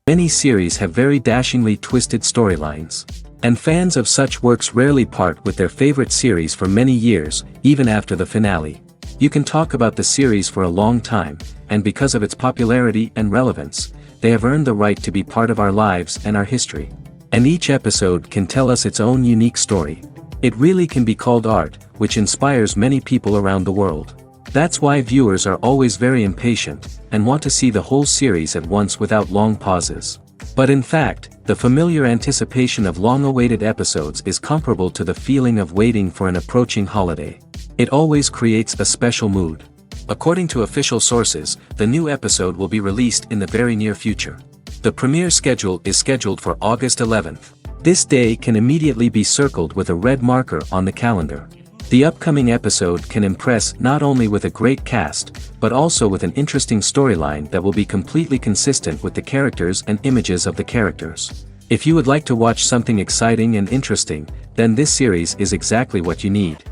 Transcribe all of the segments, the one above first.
Many series have very dashingly twisted storylines. And fans of such works rarely part with their favorite series for many years, even after the finale. You can talk about the series for a long time, and because of its popularity and relevance, they have earned the right to be part of our lives and our history. And each episode can tell us its own unique story. It really can be called art, which inspires many people around the world. That's why viewers are always very impatient, and want to see the whole series at once without long pauses. But in fact, the familiar anticipation of long-awaited episodes is comparable to the feeling of waiting for an approaching holiday. It always creates a special mood. According to official sources, the new episode will be released in the very near future. The premiere schedule is scheduled for August 11th. This day can immediately be circled with a red marker on the calendar. The upcoming episode can impress not only with a great cast, but also with an interesting storyline that will be completely consistent with the characters and images of the characters. If you would like to watch something exciting and interesting, then this series is exactly what you need.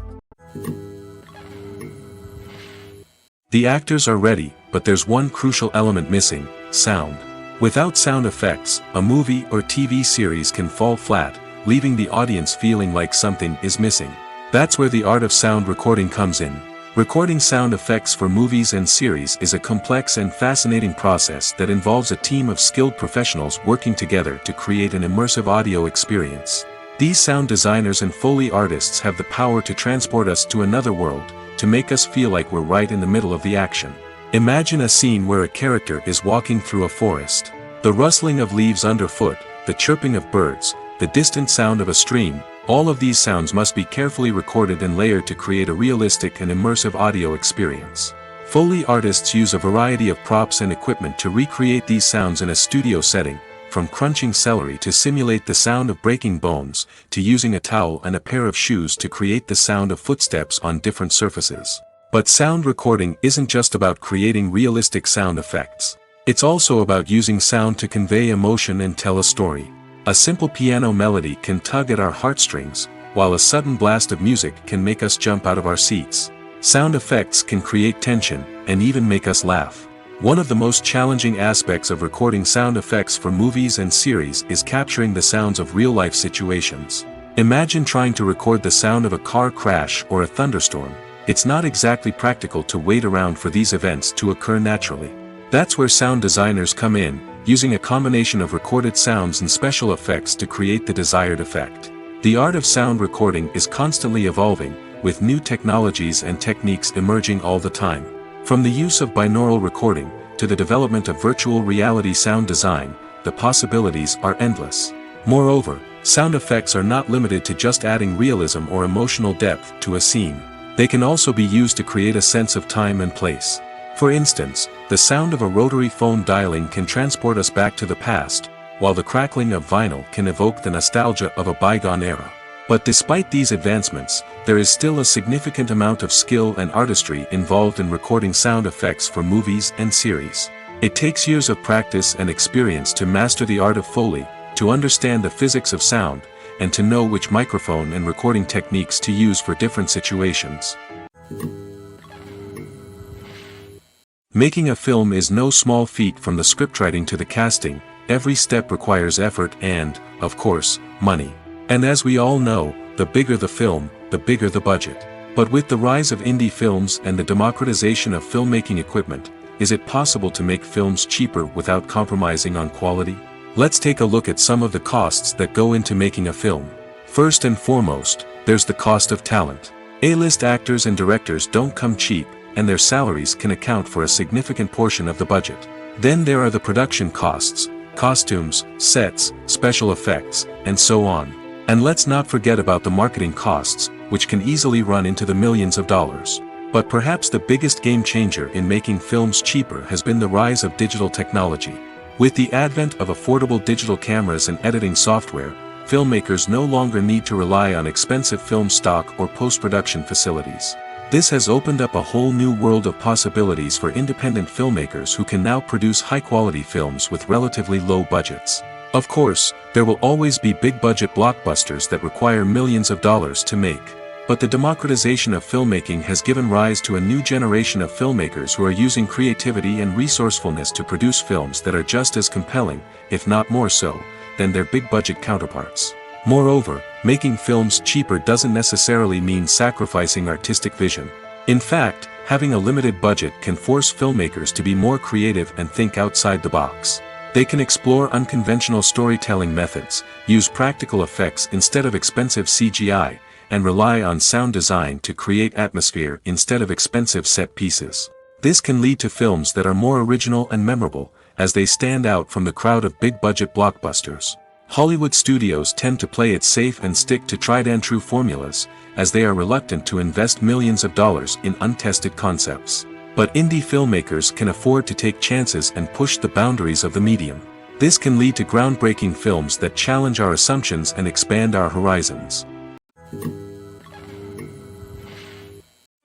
The actors are ready, but there's one crucial element missing: sound. Without sound effects, a movie or TV series can fall flat, leaving the audience feeling like something is missing. That's where the art of sound recording comes in. Recording sound effects for movies and series is a complex and fascinating process that involves a team of skilled professionals working together to create an immersive audio experience. These sound designers and Foley artists have the power to transport us to another world, to make us feel like we're right in the middle of the action. Imagine a scene where a character is walking through a forest. The rustling of leaves underfoot, the chirping of birds, the distant sound of a stream, all of these sounds must be carefully recorded and layered to create a realistic and immersive audio experience. Foley artists use a variety of props and equipment to recreate these sounds in a studio setting, from crunching celery to simulate the sound of breaking bones, to using a towel and a pair of shoes to create the sound of footsteps on different surfaces. But sound recording isn't just about creating realistic sound effects. It's also about using sound to convey emotion and tell a story. A simple piano melody can tug at our heartstrings, while a sudden blast of music can make us jump out of our seats. Sound effects can create tension, and even make us laugh. One of the most challenging aspects of recording sound effects for movies and series is capturing the sounds of real-life situations. Imagine trying to record the sound of a car crash or a thunderstorm. It's not exactly practical to wait around for these events to occur naturally. That's where sound designers come in, using a combination of recorded sounds and special effects to create the desired effect. The art of sound recording is constantly evolving, with new technologies and techniques emerging all the time. From the use of binaural recording, to the development of virtual reality sound design, the possibilities are endless. Moreover, sound effects are not limited to just adding realism or emotional depth to a scene. They can also be used to create a sense of time and place. For instance, the sound of a rotary phone dialing can transport us back to the past, while the crackling of vinyl can evoke the nostalgia of a bygone era. But despite these advancements, there is still a significant amount of skill and artistry involved in recording sound effects for movies and series. It takes years of practice and experience to master the art of Foley, to understand the physics of sound, and to know which microphone and recording techniques to use for different situations. Making a film is no small feat. From the scriptwriting to the casting, every step requires effort and, of course, money. And as we all know, the bigger the film, the bigger the budget. But with the rise of indie films and the democratization of filmmaking equipment, is it possible to make films cheaper without compromising on quality? Let's take a look at some of the costs that go into making a film. First and foremost, there's the cost of talent. A-list actors and directors don't come cheap, and their salaries can account for a significant portion of the budget. Then there are the production costs, costumes, sets, special effects, and so on. And let's not forget about the marketing costs, which can easily run into the millions of dollars. But perhaps the biggest game changer in making films cheaper has been the rise of digital technology. With the advent of affordable digital cameras and editing software, filmmakers no longer need to rely on expensive film stock or post-production facilities. This has opened up a whole new world of possibilities for independent filmmakers who can now produce high-quality films with relatively low budgets. Of course, there will always be big-budget blockbusters that require millions of dollars to make. But the democratization of filmmaking has given rise to a new generation of filmmakers who are using creativity and resourcefulness to produce films that are just as compelling, if not more so, than their big-budget counterparts. Moreover, making films cheaper doesn't necessarily mean sacrificing artistic vision. In fact, having a limited budget can force filmmakers to be more creative and think outside the box. They can explore unconventional storytelling methods, use practical effects instead of expensive CGI, and rely on sound design to create atmosphere instead of expensive set pieces. This can lead to films that are more original and memorable, as they stand out from the crowd of big-budget blockbusters. Hollywood studios tend to play it safe and stick to tried-and-true formulas, as they are reluctant to invest millions of dollars in untested concepts. But indie filmmakers can afford to take chances and push the boundaries of the medium. This can lead to groundbreaking films that challenge our assumptions and expand our horizons.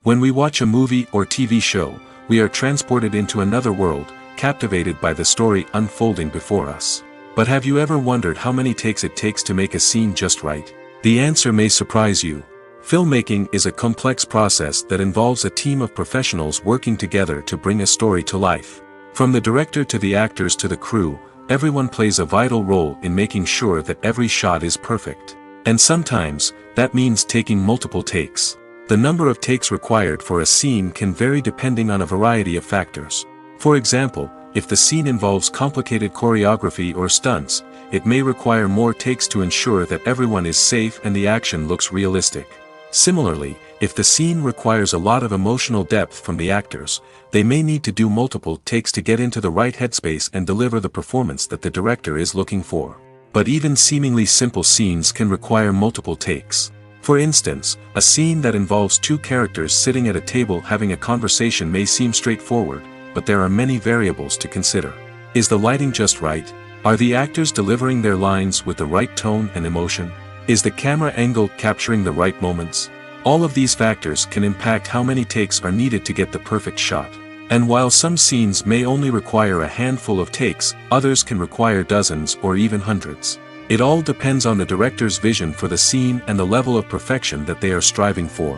When we watch a movie or TV show, we are transported into another world, captivated by the story unfolding before us. But have you ever wondered how many takes it takes to make a scene just right? The answer may surprise you. Filmmaking is a complex process that involves a team of professionals working together to bring a story to life. From the director to the actors to the crew, everyone plays a vital role in making sure that every shot is perfect. And sometimes, that means taking multiple takes. The number of takes required for a scene can vary depending on a variety of factors. For example, if the scene involves complicated choreography or stunts, it may require more takes to ensure that everyone is safe and the action looks realistic. Similarly, if the scene requires a lot of emotional depth from the actors, they may need to do multiple takes to get into the right headspace and deliver the performance that the director is looking for. But even seemingly simple scenes can require multiple takes. For instance, a scene that involves two characters sitting at a table having a conversation may seem straightforward, but there are many variables to consider. Is the lighting just right? Are the actors delivering their lines with the right tone and emotion? Is the camera angle capturing the right moments? All of these factors can impact how many takes are needed to get the perfect shot. And while some scenes may only require a handful of takes, others can require dozens or even hundreds. It all depends on the director's vision for the scene and the level of perfection that they are striving for.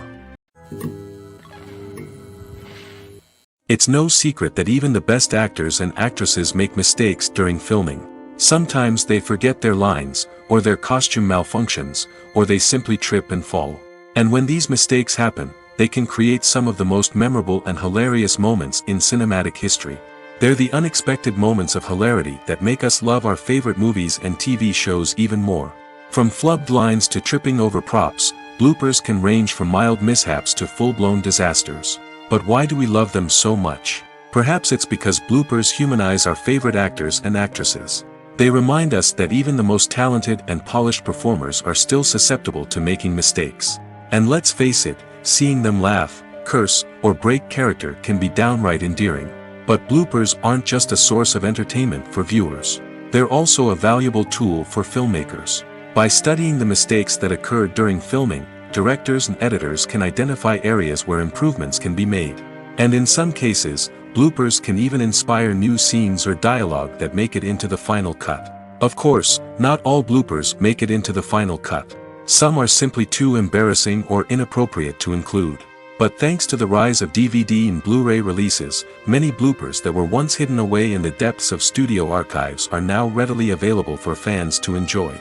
It's no secret that even the best actors and actresses make mistakes during filming. Sometimes they forget their lines, or their costume malfunctions, or they simply trip and fall. And when these mistakes happen, they can create some of the most memorable and hilarious moments in cinematic history. They're the unexpected moments of hilarity that make us love our favorite movies and TV shows even more. From flubbed lines to tripping over props, bloopers can range from mild mishaps to full-blown disasters. But why do we love them so much? Perhaps it's because bloopers humanize our favorite actors and actresses. They remind us that even the most talented and polished performers are still susceptible to making mistakes. And let's face it, seeing them laugh, curse, or break character can be downright endearing. But bloopers aren't just a source of entertainment for viewers. They're also a valuable tool for filmmakers. By studying the mistakes that occurred during filming, directors and editors can identify areas where improvements can be made. And in some cases, bloopers can even inspire new scenes or dialogue that make it into the final cut. Of course, not all bloopers make it into the final cut. Some are simply too embarrassing or inappropriate to include. But thanks to the rise of DVD and Blu-ray releases, many bloopers that were once hidden away in the depths of studio archives are now readily available for fans to enjoy.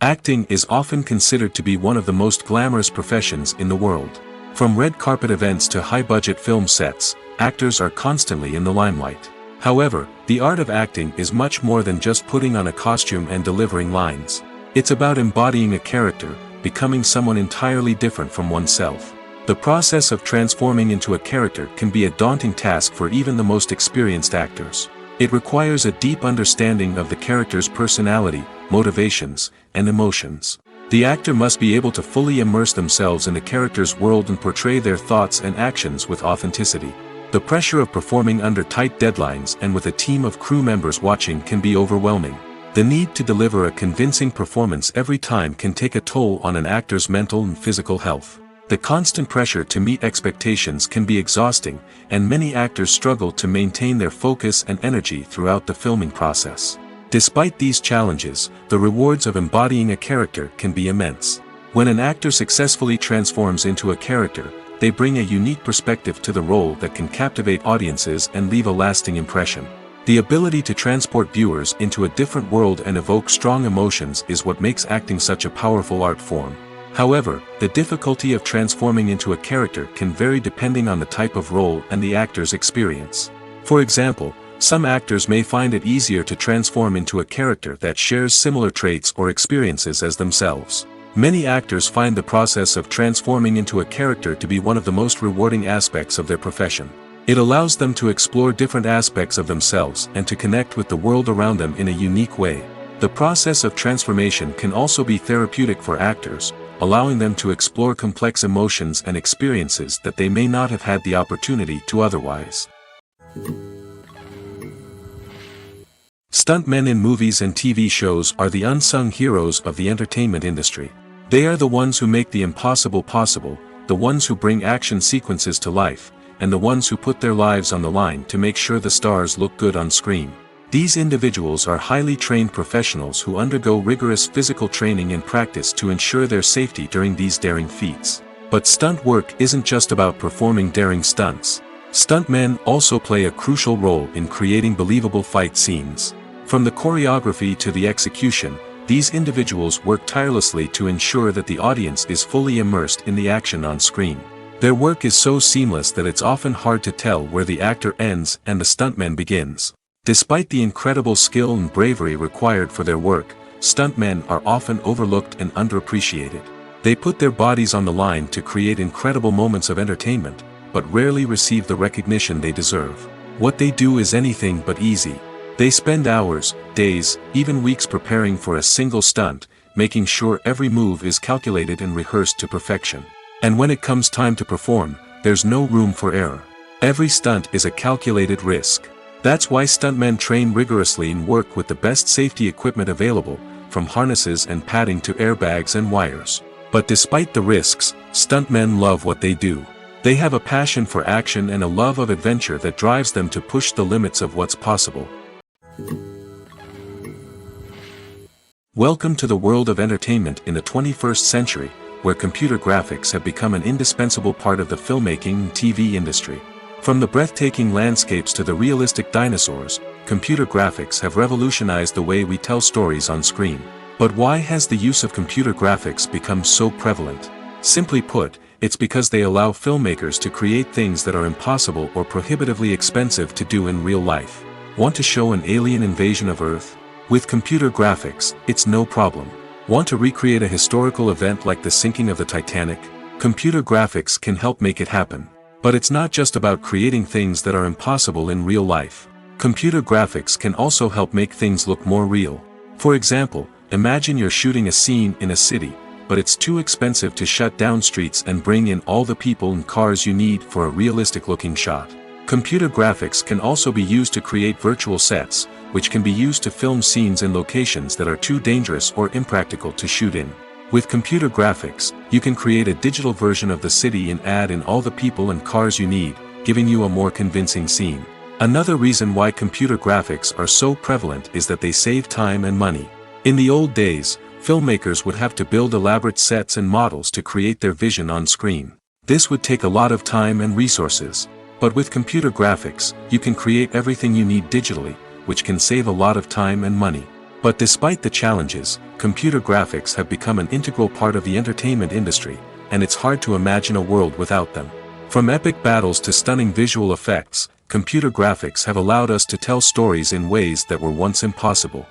Acting is often considered to be one of the most glamorous professions in the world. From red carpet events to high-budget film sets, actors are constantly in the limelight. However, the art of acting is much more than just putting on a costume and delivering lines. It's about embodying a character, becoming someone entirely different from oneself. The process of transforming into a character can be a daunting task for even the most experienced actors. It requires a deep understanding of the character's personality, motivations, and emotions. The actor must be able to fully immerse themselves in the character's world and portray their thoughts and actions with authenticity. The pressure of performing under tight deadlines and with a team of crew members watching can be overwhelming. The need to deliver a convincing performance every time can take a toll on an actor's mental and physical health. The constant pressure to meet expectations can be exhausting, and many actors struggle to maintain their focus and energy throughout the filming process. Despite these challenges, the rewards of embodying a character can be immense. When an actor successfully transforms into a character, they bring a unique perspective to the role that can captivate audiences and leave a lasting impression. The ability to transport viewers into a different world and evoke strong emotions is what makes acting such a powerful art form. However, the difficulty of transforming into a character can vary depending on the type of role and the actor's experience. For example, some actors may find it easier to transform into a character that shares similar traits or experiences as themselves. Many actors find the process of transforming into a character to be one of the most rewarding aspects of their profession. It allows them to explore different aspects of themselves and to connect with the world around them in a unique way. The process of transformation can also be therapeutic for actors, allowing them to explore complex emotions and experiences that they may not have had the opportunity to otherwise. Stuntmen in movies and TV shows are the unsung heroes of the entertainment industry. They are the ones who make the impossible possible, the ones who bring action sequences to life, and the ones who put their lives on the line to make sure the stars look good on screen. These individuals are highly trained professionals who undergo rigorous physical training and practice to ensure their safety during these daring feats. But stunt work isn't just about performing daring stunts. Stuntmen also play a crucial role in creating believable fight scenes. From the choreography to the execution, these individuals work tirelessly to ensure that the audience is fully immersed in the action on screen. Their work is so seamless that it's often hard to tell where the actor ends and the stuntman begins. Despite the incredible skill and bravery required for their work, stuntmen are often overlooked and underappreciated. They put their bodies on the line to create incredible moments of entertainment, but rarely receive the recognition they deserve. What they do is anything but easy. They spend hours, days, even weeks preparing for a single stunt, making sure every move is calculated and rehearsed to perfection. And when it comes time to perform, there's no room for error. Every stunt is a calculated risk. That's why stuntmen train rigorously and work with the best safety equipment available, from harnesses and padding to airbags and wires. But despite the risks, stuntmen love what they do. They have a passion for action and a love of adventure that drives them to push the limits of what's possible. Welcome to the world of entertainment in the 21st century, where computer graphics have become an indispensable part of the filmmaking and TV industry. From the breathtaking landscapes to the realistic dinosaurs, computer graphics have revolutionized the way we tell stories on screen. But why has the use of computer graphics become so prevalent? Simply put, it's because they allow filmmakers to create things that are impossible or prohibitively expensive to do in real life. Want to show an alien invasion of Earth? With computer graphics, it's no problem. Want to recreate a historical event like the sinking of the Titanic? Computer graphics can help make it happen. But it's not just about creating things that are impossible in real life. Computer graphics can also help make things look more real. For example, imagine you're shooting a scene in a city, but it's too expensive to shut down streets and bring in all the people and cars you need for a realistic-looking shot. Computer graphics can also be used to create virtual sets, which can be used to film scenes in locations that are too dangerous or impractical to shoot in. With computer graphics, you can create a digital version of the city and add in all the people and cars you need, giving you a more convincing scene. Another reason why computer graphics are so prevalent is that they save time and money. In the old days, filmmakers would have to build elaborate sets and models to create their vision on screen. This would take a lot of time and resources. But with computer graphics, you can create everything you need digitally, which can save a lot of time and money. But despite the challenges, computer graphics have become an integral part of the entertainment industry, and it's hard to imagine a world without them. From epic battles to stunning visual effects, computer graphics have allowed us to tell stories in ways that were once impossible.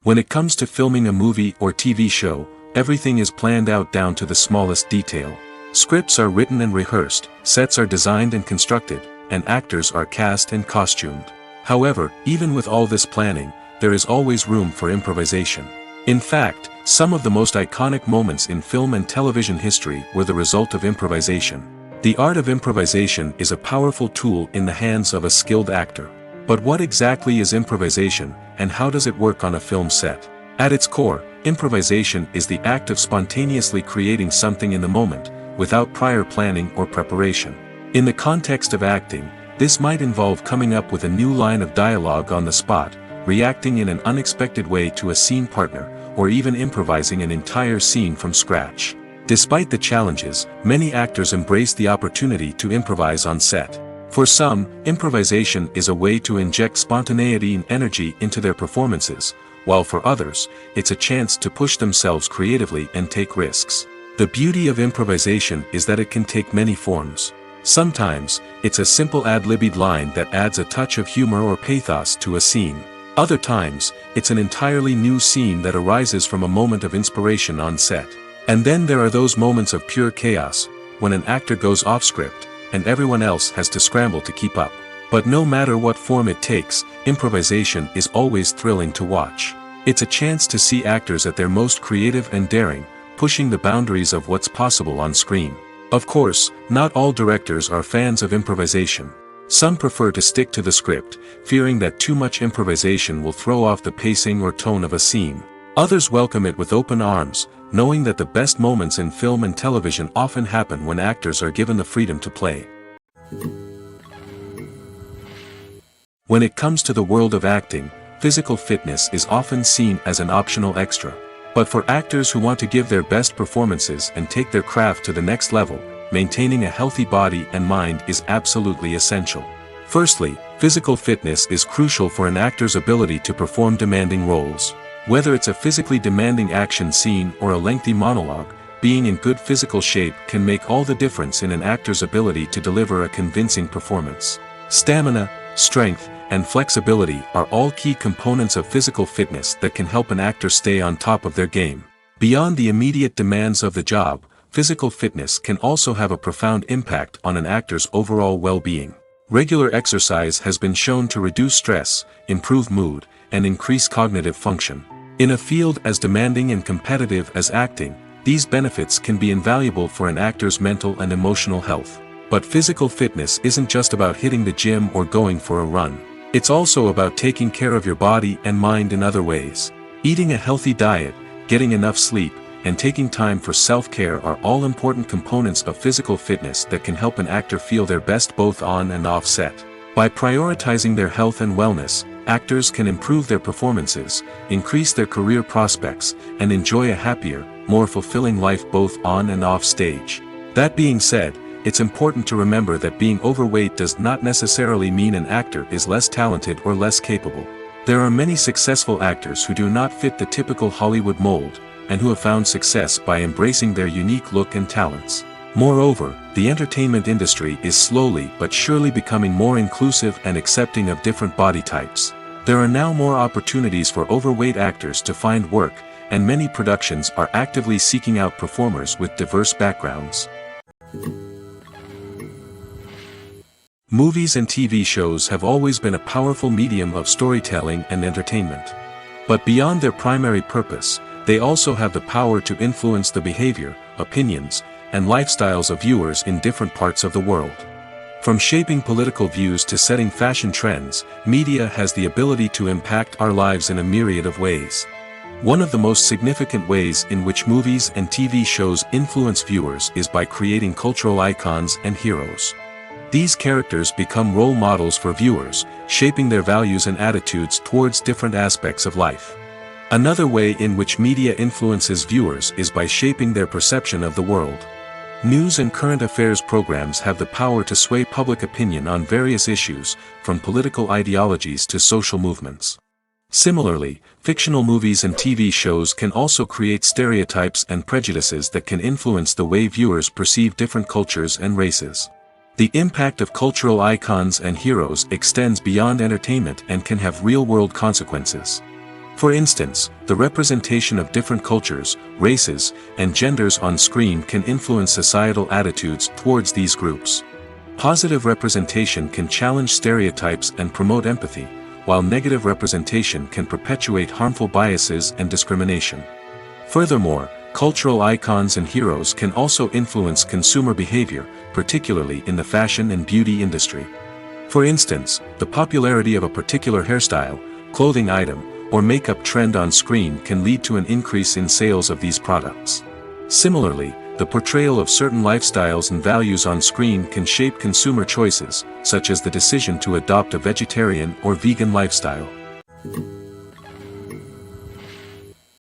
When it comes to filming a movie or TV show, everything is planned out down to the smallest detail. Scripts are written and rehearsed, sets are designed and constructed, and actors are cast and costumed. However, even with all this planning, there is always room for improvisation. In fact, some of the most iconic moments in film and television history were the result of improvisation. The art of improvisation is a powerful tool in the hands of a skilled actor. But what exactly is improvisation, and how does it work on a film set? At its core, improvisation is the act of spontaneously creating something in the moment, without prior planning or preparation. In the context of acting, this might involve coming up with a new line of dialogue on the spot, reacting in an unexpected way to a scene partner, or even improvising an entire scene from scratch. Despite the challenges, many actors embrace the opportunity to improvise on set. For some, improvisation is a way to inject spontaneity and energy into their performances, while for others, it's a chance to push themselves creatively and take risks. The beauty of improvisation is that it can take many forms. Sometimes, it's a simple ad-libbed line that adds a touch of humor or pathos to a scene. Other times, it's an entirely new scene that arises from a moment of inspiration on set. And then there are those moments of pure chaos, when an actor goes off script, and everyone else has to scramble to keep up. But no matter what form it takes, improvisation is always thrilling to watch. It's a chance to see actors at their most creative and daring, pushing the boundaries of what's possible on screen. Of course, not all directors are fans of improvisation. Some prefer to stick to the script, fearing that too much improvisation will throw off the pacing or tone of a scene. Others welcome it with open arms, knowing that the best moments in film and television often happen when actors are given the freedom to play. When it comes to the world of acting, physical fitness is often seen as an optional extra. But for actors who want to give their best performances and take their craft to the next level, maintaining a healthy body and mind is absolutely essential. Firstly, physical fitness is crucial for an actor's ability to perform demanding roles. Whether it's a physically demanding action scene or a lengthy monologue, being in good physical shape can make all the difference in an actor's ability to deliver a convincing performance. Stamina, strength, and flexibility are all key components of physical fitness that can help an actor stay on top of their game. Beyond the immediate demands of the job, physical fitness can also have a profound impact on an actor's overall well-being. Regular exercise has been shown to reduce stress, improve mood, and increase cognitive function. In a field as demanding and competitive as acting, these benefits can be invaluable for an actor's mental and emotional health. But physical fitness isn't just about hitting the gym or going for a run. It's also about taking care of your body and mind in other ways. Eating a healthy diet, getting enough sleep, and taking time for self-care are all important components of physical fitness that can help an actor feel their best both on and off set. By prioritizing their health and wellness, actors can improve their performances, increase their career prospects, and enjoy a happier, more fulfilling life both on and off stage. That being said, it's important to remember that being overweight does not necessarily mean an actor is less talented or less capable. There are many successful actors who do not fit the typical Hollywood mold, and who have found success by embracing their unique look and talents. Moreover, the entertainment industry is slowly but surely becoming more inclusive and accepting of different body types. There are now more opportunities for overweight actors to find work, and many productions are actively seeking out performers with diverse backgrounds. Movies and TV shows have always been a powerful medium of storytelling and entertainment. But beyond their primary purpose, they also have the power to influence the behavior, opinions, and lifestyles of viewers in different parts of the world. From shaping political views to setting fashion trends, media has the ability to impact our lives in a myriad of ways. One of the most significant ways in which movies and TV shows influence viewers is by creating cultural icons and heroes. These characters become role models for viewers, shaping their values and attitudes towards different aspects of life. Another way in which media influences viewers is by shaping their perception of the world. News and current affairs programs have the power to sway public opinion on various issues, from political ideologies to social movements. Similarly, fictional movies and TV shows can also create stereotypes and prejudices that can influence the way viewers perceive different cultures and races. The impact of cultural icons and heroes extends beyond entertainment and can have real-world consequences. For instance, the representation of different cultures, races, and genders on screen can influence societal attitudes towards these groups. Positive representation can challenge stereotypes and promote empathy, while negative representation can perpetuate harmful biases and discrimination. Furthermore, cultural icons and heroes can also influence consumer behavior, particularly in the fashion and beauty industry. For instance, the popularity of a particular hairstyle, clothing item, or makeup trend on screen can lead to an increase in sales of these products. Similarly, the portrayal of certain lifestyles and values on screen can shape consumer choices, such as the decision to adopt a vegetarian or vegan lifestyle.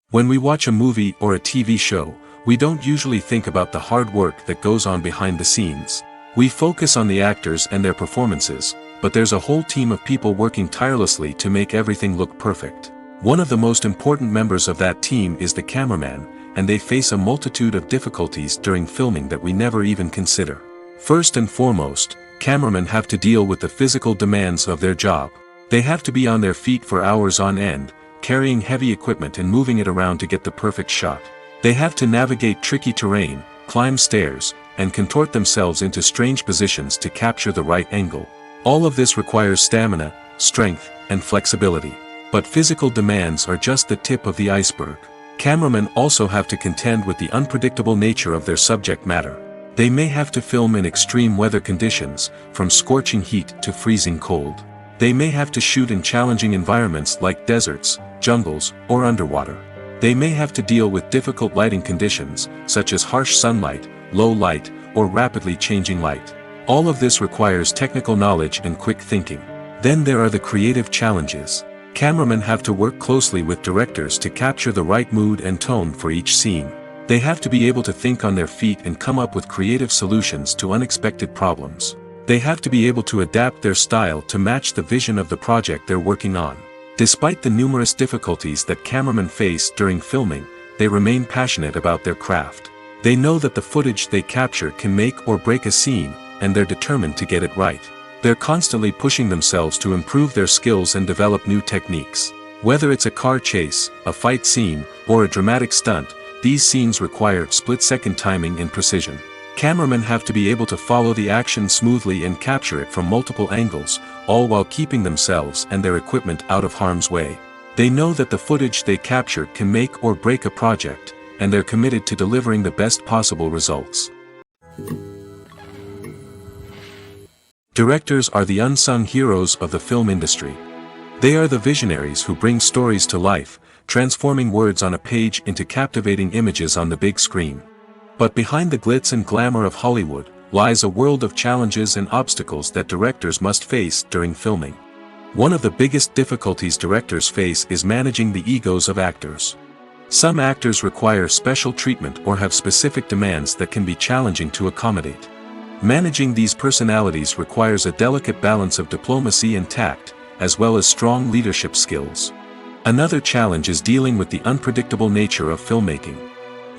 When we watch a movie or a TV show, we don't usually think about the hard work that goes on behind the scenes. We focus on the actors and their performances, but there's a whole team of people working tirelessly to make everything look perfect. One of the most important members of that team is the cameraman, and they face a multitude of difficulties during filming that we never even consider. First and foremost, cameramen have to deal with the physical demands of their job. They have to be on their feet for hours on end, carrying heavy equipment and moving it around to get the perfect shot. They have to navigate tricky terrain, climb stairs, and contort themselves into strange positions to capture the right angle. All of this requires stamina, strength, and flexibility. But physical demands are just the tip of the iceberg. Cameramen also have to contend with the unpredictable nature of their subject matter. They may have to film in extreme weather conditions, from scorching heat to freezing cold. They may have to shoot in challenging environments like deserts, jungles, or underwater. They may have to deal with difficult lighting conditions, such as harsh sunlight, low light, or rapidly changing light. All of this requires technical knowledge and quick thinking. Then there are the creative challenges. Cameramen have to work closely with directors to capture the right mood and tone for each scene. They have to be able to think on their feet and come up with creative solutions to unexpected problems. They have to be able to adapt their style to match the vision of the project they're working on. Despite the numerous difficulties that cameramen face during filming, they remain passionate about their craft. They know that the footage they capture can make or break a scene, and they're determined to get it right. They're constantly pushing themselves to improve their skills and develop new techniques. Whether it's a car chase, a fight scene, or a dramatic stunt, these scenes require split-second timing and precision. Cameramen have to be able to follow the action smoothly and capture it from multiple angles, all while keeping themselves and their equipment out of harm's way. They know that the footage they capture can make or break a project, and they're committed to delivering the best possible results. Directors are the unsung heroes of the film industry. They are the visionaries who bring stories to life, transforming words on a page into captivating images on the big screen. But behind the glitz and glamour of Hollywood, lies a world of challenges and obstacles that directors must face during filming. One of the biggest difficulties directors face is managing the egos of actors. Some actors require special treatment or have specific demands that can be challenging to accommodate. Managing these personalities requires a delicate balance of diplomacy and tact, as well as strong leadership skills. Another challenge is dealing with the unpredictable nature of filmmaking.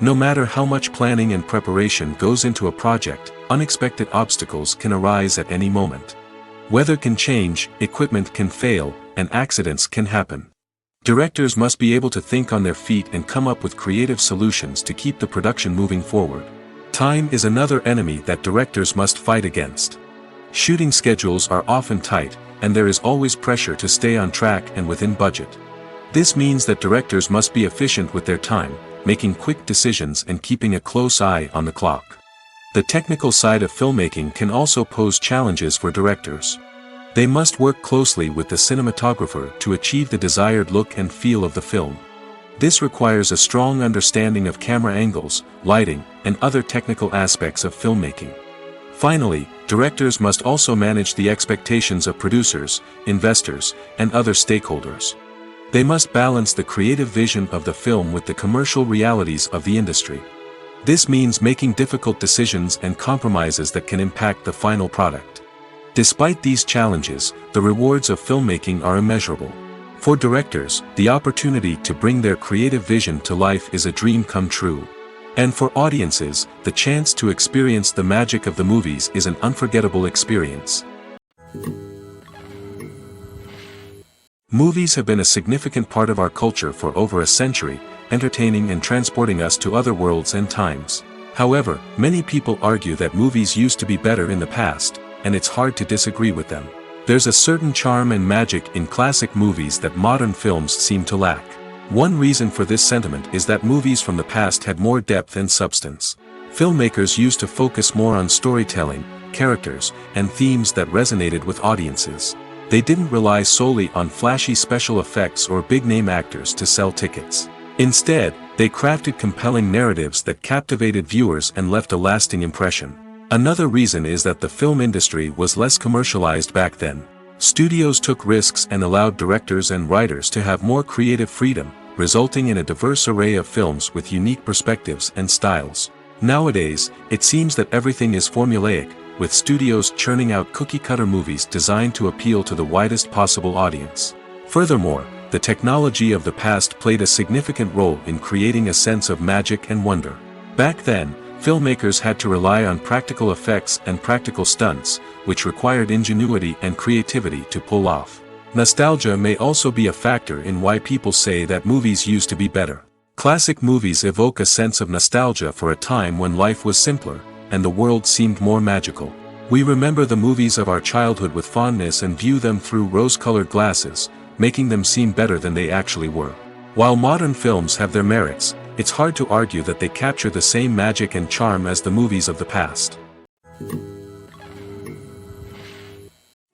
No matter how much planning and preparation goes into a project, unexpected obstacles can arise at any moment. Weather can change, equipment can fail, and accidents can happen. Directors must be able to think on their feet and come up with creative solutions to keep the production moving forward. Time is another enemy that directors must fight against. Shooting schedules are often tight, and there is always pressure to stay on track and within budget. This means that directors must be efficient with their time, making quick decisions and keeping a close eye on the clock. The technical side of filmmaking can also pose challenges for directors. They must work closely with the cinematographer to achieve the desired look and feel of the film. This requires a strong understanding of camera angles, lighting, and other technical aspects of filmmaking. Finally, directors must also manage the expectations of producers, investors, and other stakeholders. They must balance the creative vision of the film with the commercial realities of the industry. This means making difficult decisions and compromises that can impact the final product. Despite these challenges, the rewards of filmmaking are immeasurable. For directors, the opportunity to bring their creative vision to life is a dream come true. And for audiences, the chance to experience the magic of the movies is an unforgettable experience. Movies have been a significant part of our culture for over a century, entertaining and transporting us to other worlds and times. However, many people argue that movies used to be better in the past, and it's hard to disagree with them. There's a certain charm and magic in classic movies that modern films seem to lack. One reason for this sentiment is that movies from the past had more depth and substance. Filmmakers used to focus more on storytelling, characters, and themes that resonated with audiences. They didn't rely solely on flashy special effects or big-name actors to sell tickets. Instead, they crafted compelling narratives that captivated viewers and left a lasting impression. Another reason is that the film industry was less commercialized back then. Studios took risks and allowed directors and writers to have more creative freedom, resulting in a diverse array of films with unique perspectives and styles. Nowadays, it seems that everything is formulaic, with studios churning out cookie-cutter movies designed to appeal to the widest possible audience. Furthermore, the technology of the past played a significant role in creating a sense of magic and wonder. Back then, filmmakers had to rely on practical effects and practical stunts, which required ingenuity and creativity to pull off. Nostalgia may also be a factor in why people say that movies used to be better. Classic movies evoke a sense of nostalgia for a time when life was simpler, and the world seemed more magical. We remember the movies of our childhood with fondness and view them through rose-colored glasses, making them seem better than they actually were. While modern films have their merits, it's hard to argue that they capture the same magic and charm as the movies of the past.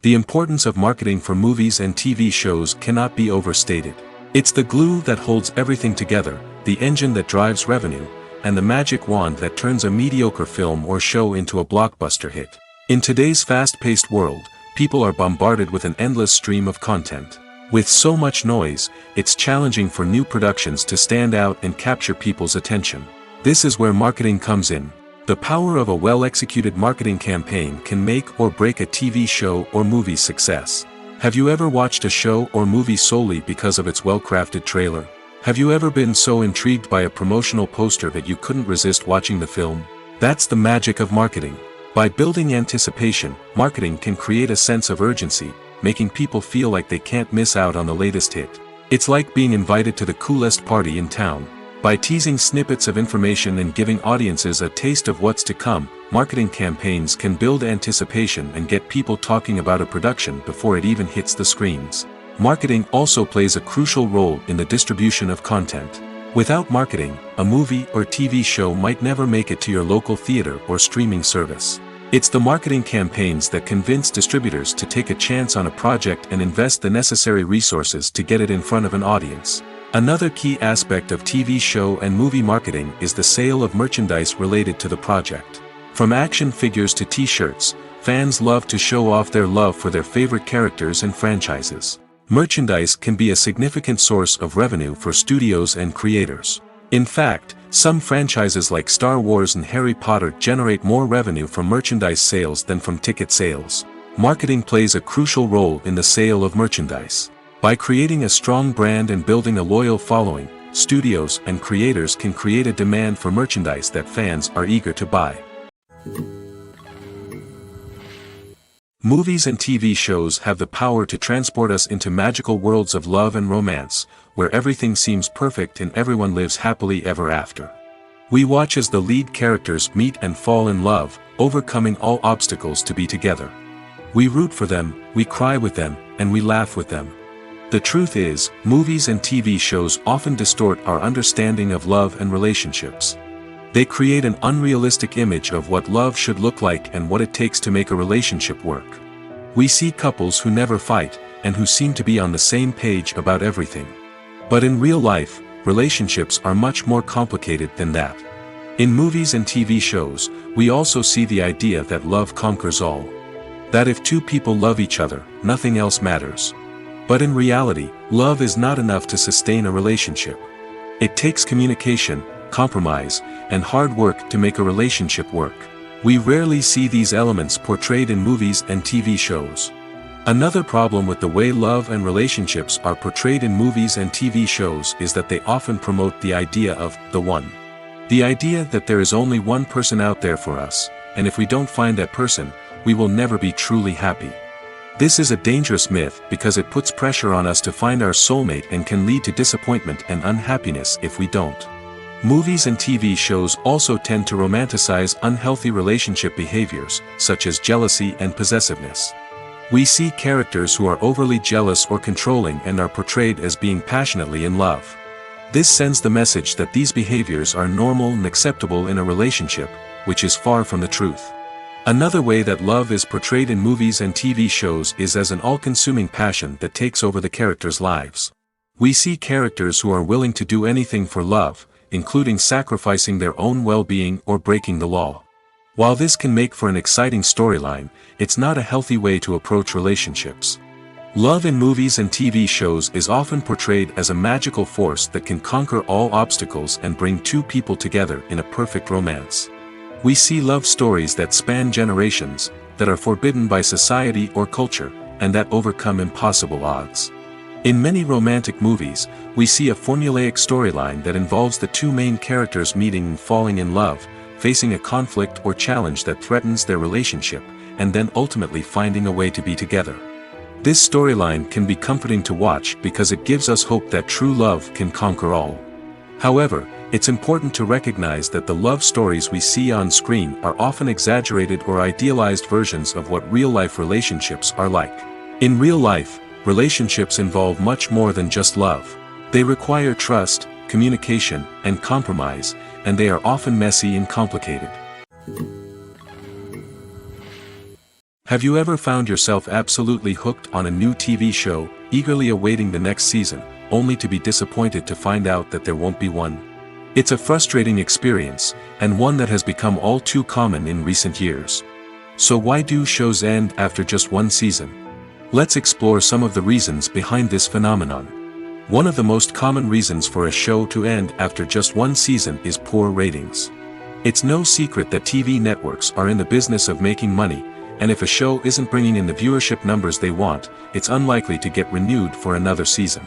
The importance of marketing for movies and TV shows cannot be overstated. It's the glue that holds everything together, the engine that drives revenue, and the magic wand that turns a mediocre film or show into a blockbuster hit. In today's fast-paced world, people are bombarded with an endless stream of content. With so much noise, it's challenging for new productions to stand out and capture people's attention. This is where marketing comes in. The power of a well-executed marketing campaign can make or break a TV show or movie's success. Have you ever watched a show or movie solely because of its well-crafted trailer? Have you ever been so intrigued by a promotional poster that you couldn't resist watching the film? That's the magic of marketing. By building anticipation, marketing can create a sense of urgency, making people feel like they can't miss out on the latest hit. It's like being invited to the coolest party in town. By teasing snippets of information and giving audiences a taste of what's to come, marketing campaigns can build anticipation and get people talking about a production before it even hits the screens. Marketing also plays a crucial role in the distribution of content. Without marketing, a movie or TV show might never make it to your local theater or streaming service. It's the marketing campaigns that convince distributors to take a chance on a project and invest the necessary resources to get it in front of an audience. Another key aspect of TV show and movie marketing is the sale of merchandise related to the project. From action figures to t-shirts, fans love to show off their love for their favorite characters and franchises. Merchandise can be a significant source of revenue for studios and creators. In fact, some franchises like Star Wars and Harry Potter generate more revenue from merchandise sales than from ticket sales. Marketing plays a crucial role in the sale of merchandise. By creating a strong brand and building a loyal following, studios and creators can create a demand for merchandise that fans are eager to buy. Movies and TV shows have the power to transport us into magical worlds of love and romance, where everything seems perfect and everyone lives happily ever after. We watch as the lead characters meet and fall in love, overcoming all obstacles to be together. We root for them, we cry with them, and we laugh with them. The truth is, movies and TV shows often distort our understanding of love and relationships. They create an unrealistic image of what love should look like and what it takes to make a relationship work. We see couples who never fight, and who seem to be on the same page about everything. But in real life, relationships are much more complicated than that. In movies and TV shows, we also see the idea that love conquers all. That if two people love each other, nothing else matters. But in reality, love is not enough to sustain a relationship. It takes communication, compromise, and hard work to make a relationship work. We rarely see these elements portrayed in movies and TV shows. Another problem with the way love and relationships are portrayed in movies and TV shows is that they often promote the idea of the one. The idea that there is only one person out there for us, and if we don't find that person, we will never be truly happy. This is a dangerous myth because it puts pressure on us to find our soulmate and can lead to disappointment and unhappiness if we don't. Movies and TV shows also tend to romanticize unhealthy relationship behaviors, such as jealousy and possessiveness. We see characters who are overly jealous or controlling and are portrayed as being passionately in love. This sends the message that these behaviors are normal and acceptable in a relationship, which is far from the truth. Another way that love is portrayed in movies and TV shows is as an all-consuming passion that takes over the characters' lives. We see characters who are willing to do anything for love, including sacrificing their own well-being or breaking the law. While this can make for an exciting storyline, it's not a healthy way to approach relationships. Love in movies and TV shows is often portrayed as a magical force that can conquer all obstacles and bring two people together in a perfect romance. We see love stories that span generations, that are forbidden by society or culture, and that overcome impossible odds. In many romantic movies, we see a formulaic storyline that involves the two main characters meeting and falling in love, facing a conflict or challenge that threatens their relationship, and then ultimately finding a way to be together. This storyline can be comforting to watch because it gives us hope that true love can conquer all. However, it's important to recognize that the love stories we see on screen are often exaggerated or idealized versions of what real-life relationships are like. In real life, relationships involve much more than just love. They require trust, communication, and compromise, and they are often messy and complicated. Have you ever found yourself absolutely hooked on a new TV show, eagerly awaiting the next season, only to be disappointed to find out that there won't be one? It's a frustrating experience, and one that has become all too common in recent years. So why do shows end after just one season? Let's explore some of the reasons behind this phenomenon. One of the most common reasons for a show to end after just one season is poor ratings. It's no secret that TV networks are in the business of making money, and if a show isn't bringing in the viewership numbers they want, it's unlikely to get renewed for another season.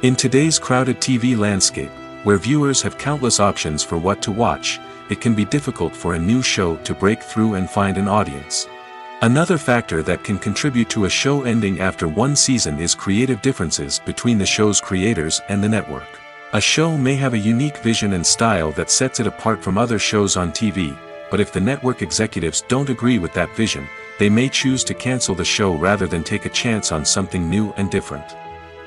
In today's crowded TV landscape, where viewers have countless options for what to watch, it can be difficult for a new show to break through and find an audience. Another factor that can contribute to a show ending after one season is creative differences between the show's creators and the network. A show may have a unique vision and style that sets it apart from other shows on TV, but if the network executives don't agree with that vision, they may choose to cancel the show rather than take a chance on something new and different.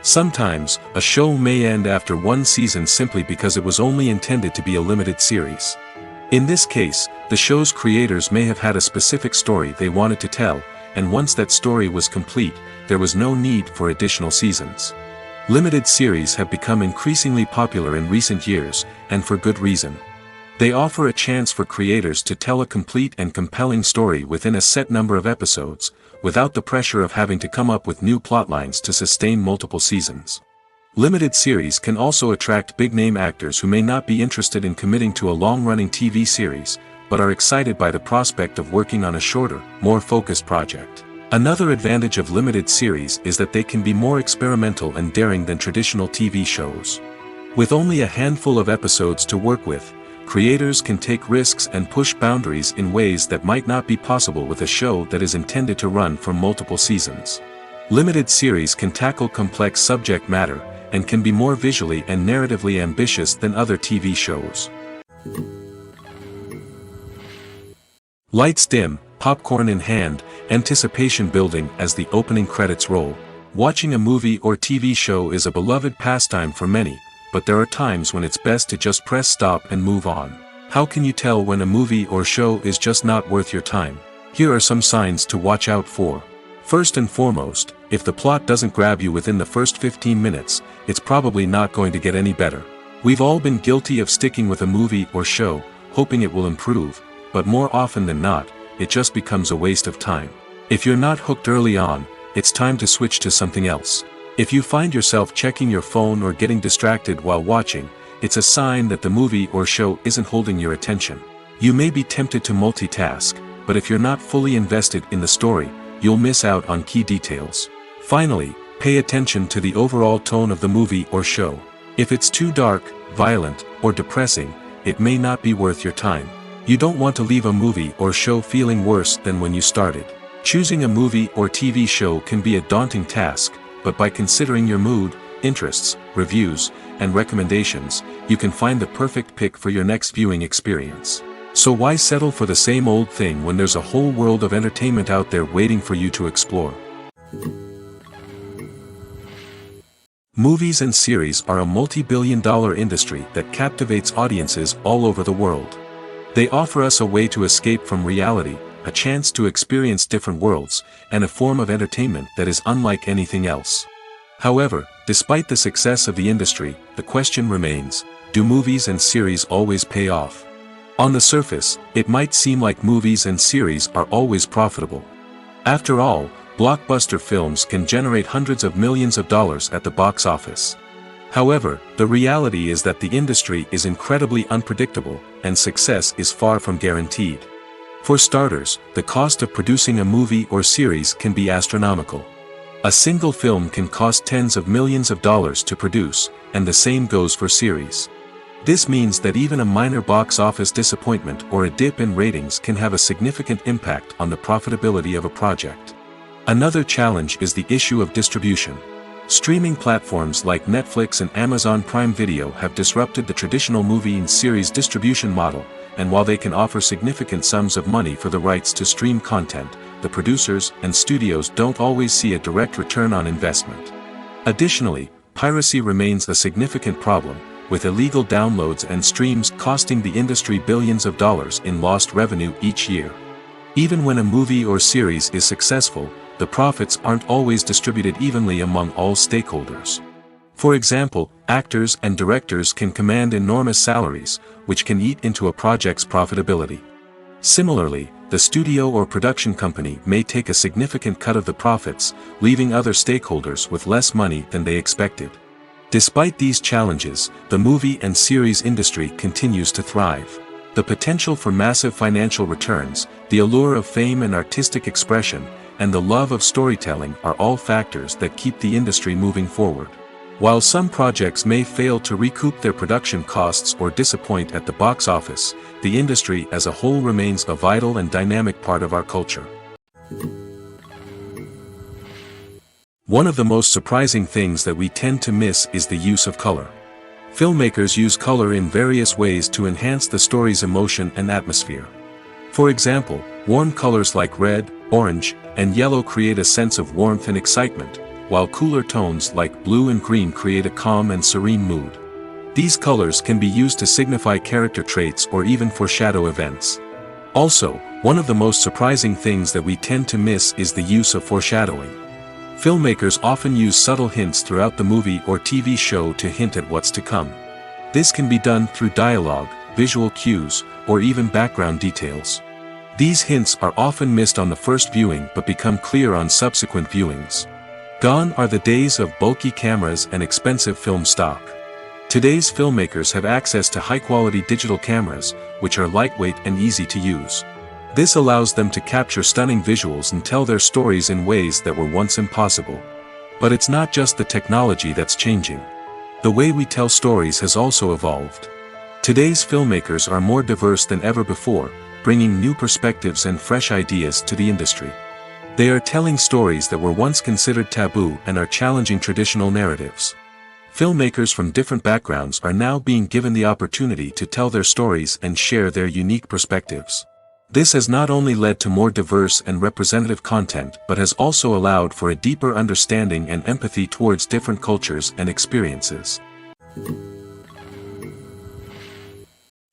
Sometimes, a show may end after one season simply because it was only intended to be a limited series. In this case, the show's creators may have had a specific story they wanted to tell, and once that story was complete, there was no need for additional seasons. Limited series have become increasingly popular in recent years, and for good reason. They offer a chance for creators to tell a complete and compelling story within a set number of episodes, without the pressure of having to come up with new plotlines to sustain multiple seasons. Limited series can also attract big-name actors who may not be interested in committing to a long-running TV series, but are excited by the prospect of working on a shorter, more focused project. Another advantage of limited series is that they can be more experimental and daring than traditional TV shows. With only a handful of episodes to work with, creators can take risks and push boundaries in ways that might not be possible with a show that is intended to run for multiple seasons. Limited series can tackle complex subject matter, and can be more visually and narratively ambitious than other TV shows. Lights dim, popcorn in hand, anticipation building as the opening credits roll. Watching a movie or TV show is a beloved pastime for many, but there are times when it's best to just press stop and move on. How can you tell when a movie or show is just not worth your time? Here are some signs to watch out for. First and foremost, if the plot doesn't grab you within the first 15 minutes, it's probably not going to get any better. We've all been guilty of sticking with a movie or show, hoping it will improve, but more often than not, it just becomes a waste of time. If you're not hooked early on, it's time to switch to something else. If you find yourself checking your phone or getting distracted while watching, it's a sign that the movie or show isn't holding your attention. You may be tempted to multitask, but if you're not fully invested in the story, you'll miss out on key details. Finally, pay attention to the overall tone of the movie or show. If it's too dark, violent, or depressing, it may not be worth your time. You don't want to leave a movie or show feeling worse than when you started. Choosing a movie or TV show can be a daunting task, but by considering your mood, interests, reviews, and recommendations, you can find the perfect pick for your next viewing experience. So why settle for the same old thing when there's a whole world of entertainment out there waiting for you to explore? Movies and series are a multi-billion-dollar industry that captivates audiences all over the world. They offer us a way to escape from reality, a chance to experience different worlds, and a form of entertainment that is unlike anything else. However, despite the success of the industry, the question remains, do movies and series always pay off? On the surface, it might seem like movies and series are always profitable. After all, blockbuster films can generate hundreds of millions of dollars at the box office. However, the reality is that the industry is incredibly unpredictable, and success is far from guaranteed. For starters, the cost of producing a movie or series can be astronomical. A single film can cost tens of millions of dollars to produce, and the same goes for series. This means that even a minor box office disappointment or a dip in ratings can have a significant impact on the profitability of a project. Another challenge is the issue of distribution. Streaming platforms like Netflix and Amazon Prime Video have disrupted the traditional movie and series distribution model, and while they can offer significant sums of money for the rights to stream content, the producers and studios don't always see a direct return on investment. Additionally, piracy remains a significant problem, with illegal downloads and streams costing the industry billions of dollars in lost revenue each year. Even when a movie or series is successful, the profits aren't always distributed evenly among all stakeholders. For example, actors and directors can command enormous salaries, which can eat into a project's profitability. Similarly, the studio or production company may take a significant cut of the profits, leaving other stakeholders with less money than they expected. Despite these challenges, the movie and series industry continues to thrive. The potential for massive financial returns, the allure of fame and artistic expression, and the love of storytelling are all factors that keep the industry moving forward. While some projects may fail to recoup their production costs or disappoint at the box office, the industry as a whole remains a vital and dynamic part of our culture. One of the most surprising things that we tend to miss is the use of color. Filmmakers use color in various ways to enhance the story's emotion and atmosphere. For example, warm colors like red, orange, and yellow create a sense of warmth and excitement, while cooler tones like blue and green create a calm and serene mood. These colors can be used to signify character traits or even foreshadow events. Also, one of the most surprising things that we tend to miss is the use of foreshadowing. Filmmakers often use subtle hints throughout the movie or TV show to hint at what's to come. This can be done through dialogue, visual cues, or even background details. These hints are often missed on the first viewing but become clear on subsequent viewings. Gone are the days of bulky cameras and expensive film stock. Today's filmmakers have access to high-quality digital cameras, which are lightweight and easy to use. This allows them to capture stunning visuals and tell their stories in ways that were once impossible. But it's not just the technology that's changing. The way we tell stories has also evolved. Today's filmmakers are more diverse than ever before, bringing new perspectives and fresh ideas to the industry. They are telling stories that were once considered taboo and are challenging traditional narratives. Filmmakers from different backgrounds are now being given the opportunity to tell their stories and share their unique perspectives. This has not only led to more diverse and representative content but has also allowed for a deeper understanding and empathy towards different cultures and experiences.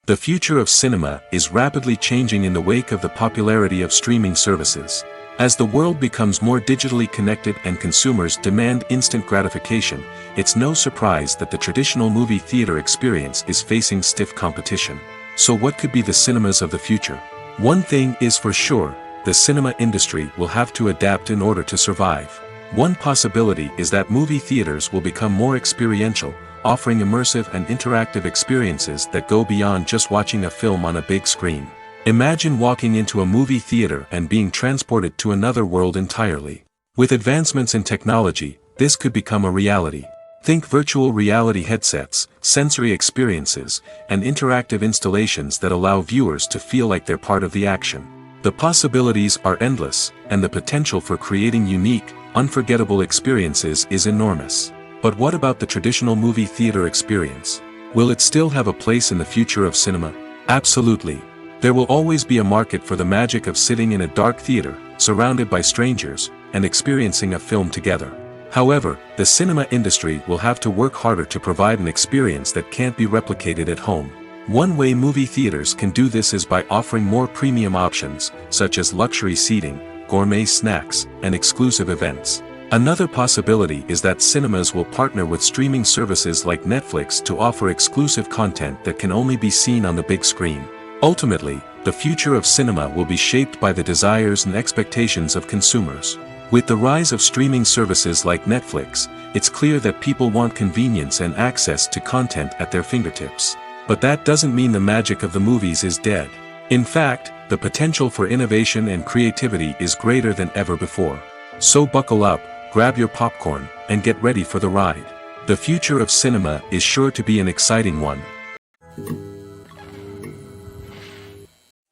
The future of cinema is rapidly changing in the wake of the popularity of streaming services. As the world becomes more digitally connected and consumers demand instant gratification, it's no surprise that the traditional movie theater experience is facing stiff competition. So what could be the cinemas of the future? One thing is for sure, the cinema industry will have to adapt in order to survive. One possibility is that movie theaters will become more experiential, offering immersive and interactive experiences that go beyond just watching a film on a big screen. Imagine walking into a movie theater and being transported to another world entirely. With advancements in technology, this could become a reality. Think virtual reality headsets, sensory experiences, and interactive installations that allow viewers to feel like they're part of the action. The possibilities are endless, and the potential for creating unique, unforgettable experiences is enormous. But what about the traditional movie theater experience? Will it still have a place in the future of cinema? Absolutely. There will always be a market for the magic of sitting in a dark theater, surrounded by strangers, and experiencing a film together. However, the cinema industry will have to work harder to provide an experience that can't be replicated at home. One way movie theaters can do this is by offering more premium options, such as luxury seating, gourmet snacks, and exclusive events. Another possibility is that cinemas will partner with streaming services like Netflix to offer exclusive content that can only be seen on the big screen. Ultimately, the future of cinema will be shaped by the desires and expectations of consumers. With the rise of streaming services like Netflix, it's clear that people want convenience and access to content at their fingertips. But that doesn't mean the magic of the movies is dead. In fact, the potential for innovation and creativity is greater than ever before. So buckle up, grab your popcorn, and get ready for the ride. The future of cinema is sure to be an exciting one.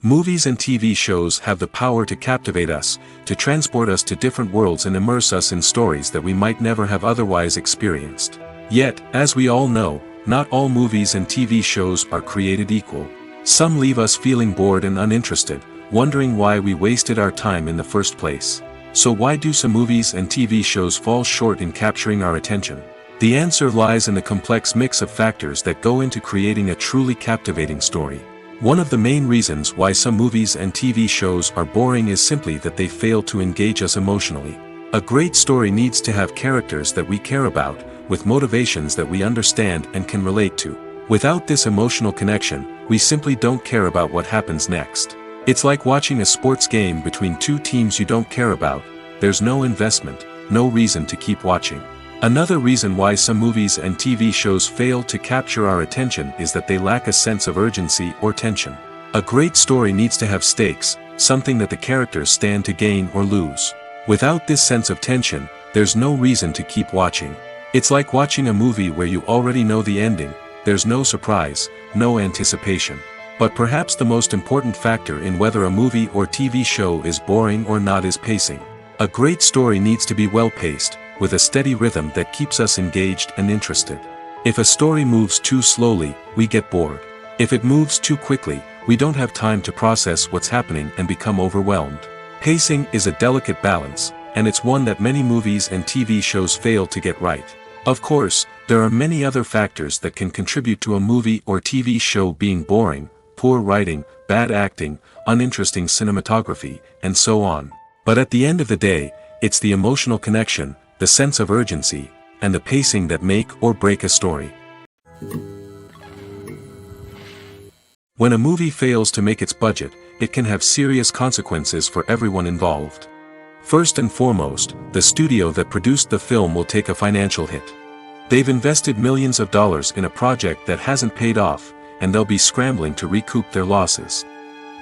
Movies and TV shows have the power to captivate us, to transport us to different worlds and immerse us in stories that we might never have otherwise experienced. Yet, as we all know, not all movies and TV shows are created equal. Some leave us feeling bored and uninterested, wondering why we wasted our time in the first place. So why do some movies and TV shows fall short in capturing our attention? The answer lies in the complex mix of factors that go into creating a truly captivating story. One of the main reasons why some movies and TV shows are boring is simply that they fail to engage us emotionally. A great story needs to have characters that we care about, with motivations that we understand and can relate to. Without this emotional connection, we simply don't care about what happens next. It's like watching a sports game between two teams you don't care about. There's no investment, no reason to keep watching. Another reason why some movies and TV shows fail to capture our attention is that they lack a sense of urgency or tension. A great story needs to have stakes, something that the characters stand to gain or lose. Without this sense of tension, there's no reason to keep watching. It's like watching a movie where you already know the ending, there's no surprise, no anticipation. But perhaps the most important factor in whether a movie or TV show is boring or not is pacing. A great story needs to be well-paced, with a steady rhythm that keeps us engaged and interested. If a story moves too slowly, we get bored. If it moves too quickly, we don't have time to process what's happening and become overwhelmed. Pacing is a delicate balance, and it's one that many movies and TV shows fail to get right. Of course, there are many other factors that can contribute to a movie or TV show being boring: poor writing, bad acting, uninteresting cinematography, and so on. But at the end of the day, it's the emotional connection, the sense of urgency, and the pacing that make or break a story. When a movie fails to make its budget, it can have serious consequences for everyone involved. First and foremost, the studio that produced the film will take a financial hit. They've invested millions of dollars in a project that hasn't paid off, and they'll be scrambling to recoup their losses.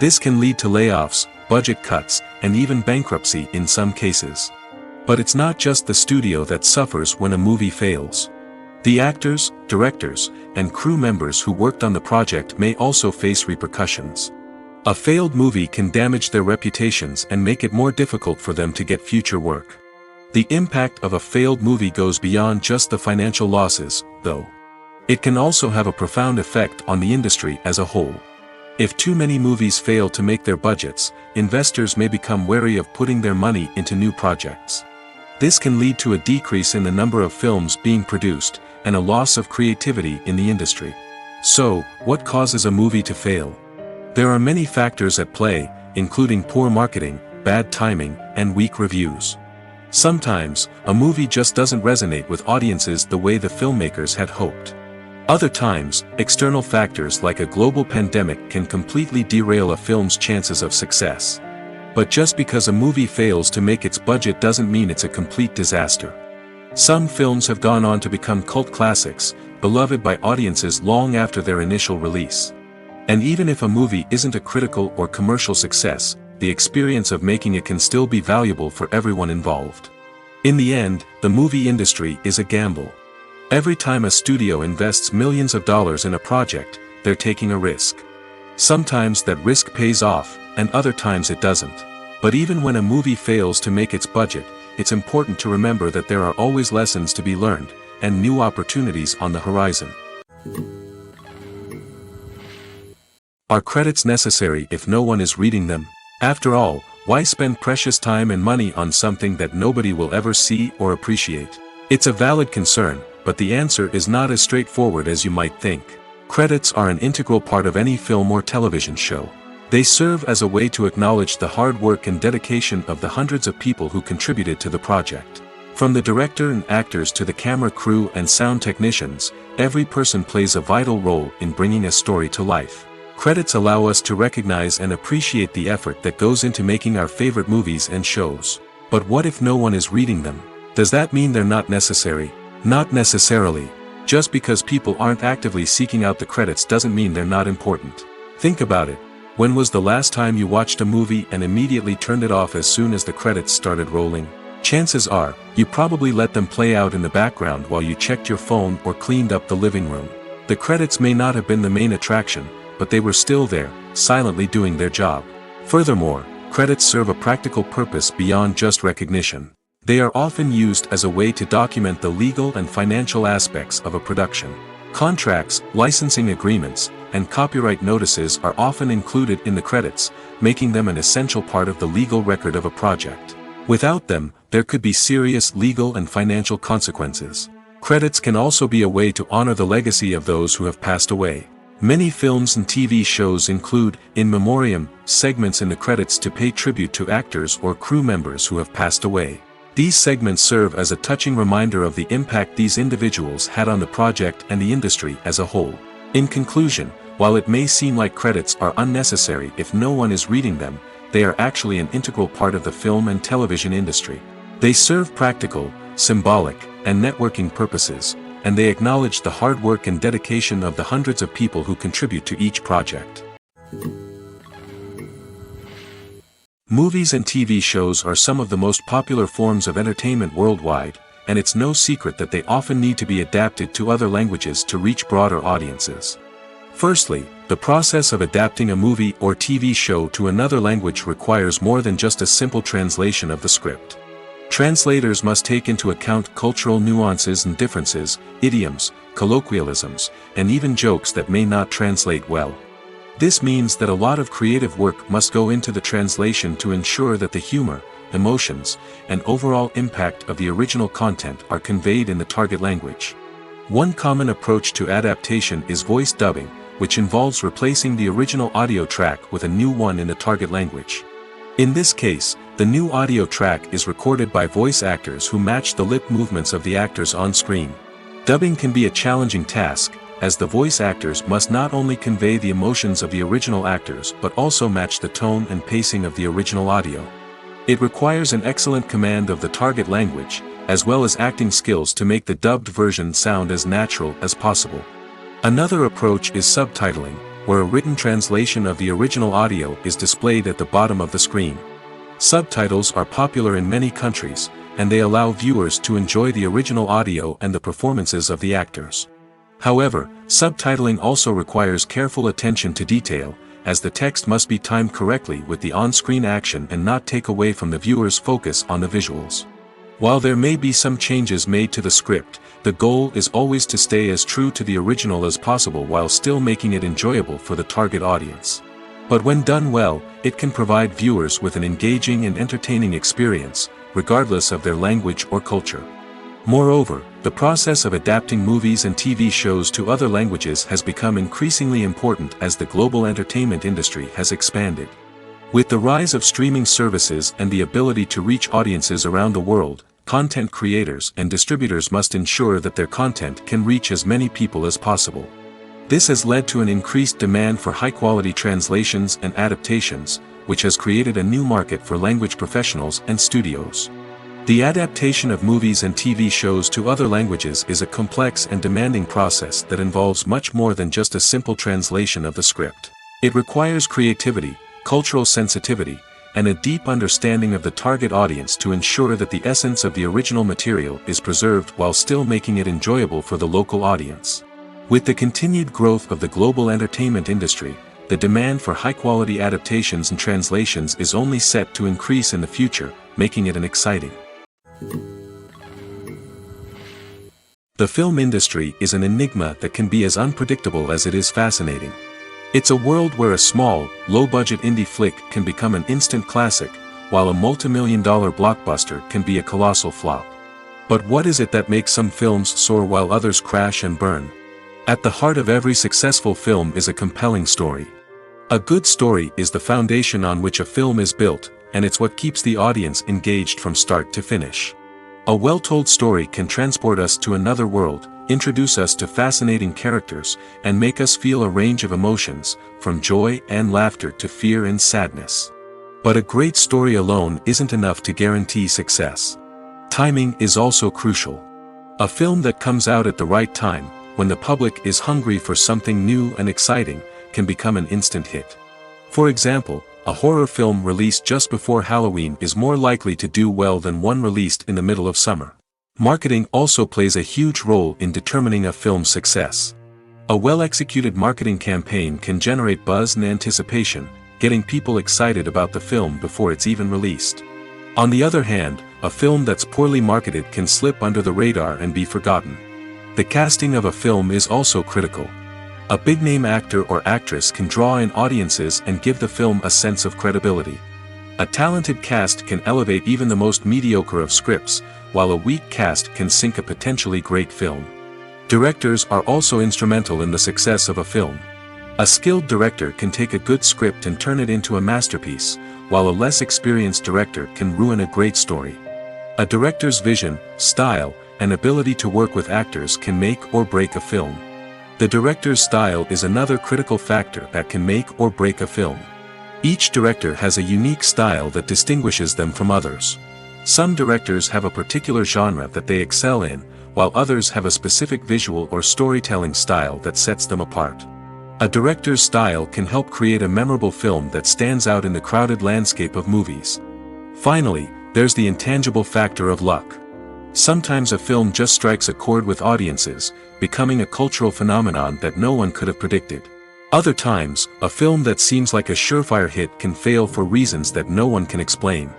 This can lead to layoffs, budget cuts, and even bankruptcy in some cases. But it's not just the studio that suffers when a movie fails. The actors, directors, and crew members who worked on the project may also face repercussions. A failed movie can damage their reputations and make it more difficult for them to get future work. The impact of a failed movie goes beyond just the financial losses, though. It can also have a profound effect on the industry as a whole. If too many movies fail to make their budgets, investors may become wary of putting their money into new projects. This can lead to a decrease in the number of films being produced, and a loss of creativity in the industry. So, what causes a movie to fail? There are many factors at play, including poor marketing, bad timing, and weak reviews. Sometimes, a movie just doesn't resonate with audiences the way the filmmakers had hoped. Other times, external factors like a global pandemic can completely derail a film's chances of success. But just because a movie fails to make its budget doesn't mean it's a complete disaster. Some films have gone on to become cult classics, beloved by audiences long after their initial release. And even if a movie isn't a critical or commercial success, the experience of making it can still be valuable for everyone involved. In the end, the movie industry is a gamble. Every time a studio invests millions of dollars in a project, they're taking a risk. Sometimes that risk pays off, and other times it doesn't. But even when a movie fails to make its budget, it's important to remember that there are always lessons to be learned, and new opportunities on the horizon. Are credits necessary if no one is reading them? After all, why spend precious time and money on something that nobody will ever see or appreciate? It's a valid concern, but the answer is not as straightforward as you might think. Credits are an integral part of any film or television show. They serve as a way to acknowledge the hard work and dedication of the hundreds of people who contributed to the project. From the director and actors to the camera crew and sound technicians, every person plays a vital role in bringing a story to life. Credits allow us to recognize and appreciate the effort that goes into making our favorite movies and shows. But what if no one is reading them? Does that mean they're not necessary? Not necessarily. Just because people aren't actively seeking out the credits doesn't mean they're not important. Think about it. When was the last time you watched a movie and immediately turned it off as soon as the credits started rolling? Chances are, you probably let them play out in the background while you checked your phone or cleaned up the living room. The credits may not have been the main attraction, but they were still there, silently doing their job. Furthermore, credits serve a practical purpose beyond just recognition. They are often used as a way to document the legal and financial aspects of a production. Contracts, licensing agreements, and copyright notices are often included in the credits, making them an essential part of the legal record of a project. Without them, there could be serious legal and financial consequences. Credits can also be a way to honor the legacy of those who have passed away. Many films and TV shows include, in memoriam, segments in the credits to pay tribute to actors or crew members who have passed away. These segments serve as a touching reminder of the impact these individuals had on the project and the industry as a whole. In conclusion, while it may seem like credits are unnecessary if no one is reading them, they are actually an integral part of the film and television industry. They serve practical, symbolic, and networking purposes, and they acknowledge the hard work and dedication of the hundreds of people who contribute to each project. Movies and TV shows are some of the most popular forms of entertainment worldwide, and it's no secret that they often need to be adapted to other languages to reach broader audiences. Firstly, the process of adapting a movie or TV show to another language requires more than just a simple translation of the script. Translators must take into account cultural nuances and differences, idioms, colloquialisms, and even jokes that may not translate well. This means that a lot of creative work must go into the translation to ensure that the humor, emotions, and overall impact of the original content are conveyed in the target language. One common approach to adaptation is voice dubbing, which involves replacing the original audio track with a new one in the target language. In this case, the new audio track is recorded by voice actors who match the lip movements of the actors on screen. Dubbing can be a challenging task, as the voice actors must not only convey the emotions of the original actors but also match the tone and pacing of the original audio. It requires an excellent command of the target language, as well as acting skills to make the dubbed version sound as natural as possible. Another approach is subtitling, where a written translation of the original audio is displayed at the bottom of the screen. Subtitles are popular in many countries, and they allow viewers to enjoy the original audio and the performances of the actors. However, subtitling also requires careful attention to detail, as the text must be timed correctly with the on-screen action and not take away from the viewer's focus on the visuals. While there may be some changes made to the script, the goal is always to stay as true to the original as possible while still making it enjoyable for the target audience. But when done well, it can provide viewers with an engaging and entertaining experience, regardless of their language or culture. Moreover, the process of adapting movies and TV shows to other languages has become increasingly important as the global entertainment industry has expanded. With the rise of streaming services and the ability to reach audiences around the world, content creators and distributors must ensure that their content can reach as many people as possible. This has led to an increased demand for high-quality translations and adaptations, which has created a new market for language professionals and studios. The adaptation of movies and TV shows to other languages is a complex and demanding process that involves much more than just a simple translation of the script. It requires creativity, cultural sensitivity, and a deep understanding of the target audience to ensure that the essence of the original material is preserved while still making it enjoyable for the local audience. With the continued growth of the global entertainment industry, the demand for high-quality adaptations and translations is only set to increase in the future, making it an exciting. The film industry is an enigma that can be as unpredictable as it is fascinating. It's a world where a small, low-budget indie flick can become an instant classic, while a multi-million-dollar blockbuster can be a colossal flop. But what is it that makes some films soar while others crash and burn? At the heart of every successful film is a compelling story. A good story is the foundation on which a film is built, and it's what keeps the audience engaged from start to finish. A well-told story can transport us to another world, introduce us to fascinating characters, and make us feel a range of emotions, from joy and laughter to fear and sadness. But a great story alone isn't enough to guarantee success. Timing is also crucial. A film that comes out at the right time, when the public is hungry for something new and exciting, can become an instant hit. For example, a horror film released just before Halloween is more likely to do well than one released in the middle of summer. Marketing also plays a huge role in determining a film's success. A well-executed marketing campaign can generate buzz and anticipation, getting people excited about the film before it's even released. On the other hand, a film that's poorly marketed can slip under the radar and be forgotten. The casting of a film is also critical. A big-name actor or actress can draw in audiences and give the film a sense of credibility. A talented cast can elevate even the most mediocre of scripts, while a weak cast can sink a potentially great film. Directors are also instrumental in the success of a film. A skilled director can take a good script and turn it into a masterpiece, while a less experienced director can ruin a great story. A director's vision, style, and ability to work with actors can make or break a film. The director's style is another critical factor that can make or break a film. Each director has a unique style that distinguishes them from others. Some directors have a particular genre that they excel in, while others have a specific visual or storytelling style that sets them apart. A director's style can help create a memorable film that stands out in the crowded landscape of movies. Finally, there's the intangible factor of luck. Sometimes a film just strikes a chord with audiences, becoming a cultural phenomenon that no one could have predicted. Other times, a film that seems like a surefire hit can fail for reasons that no one can explain.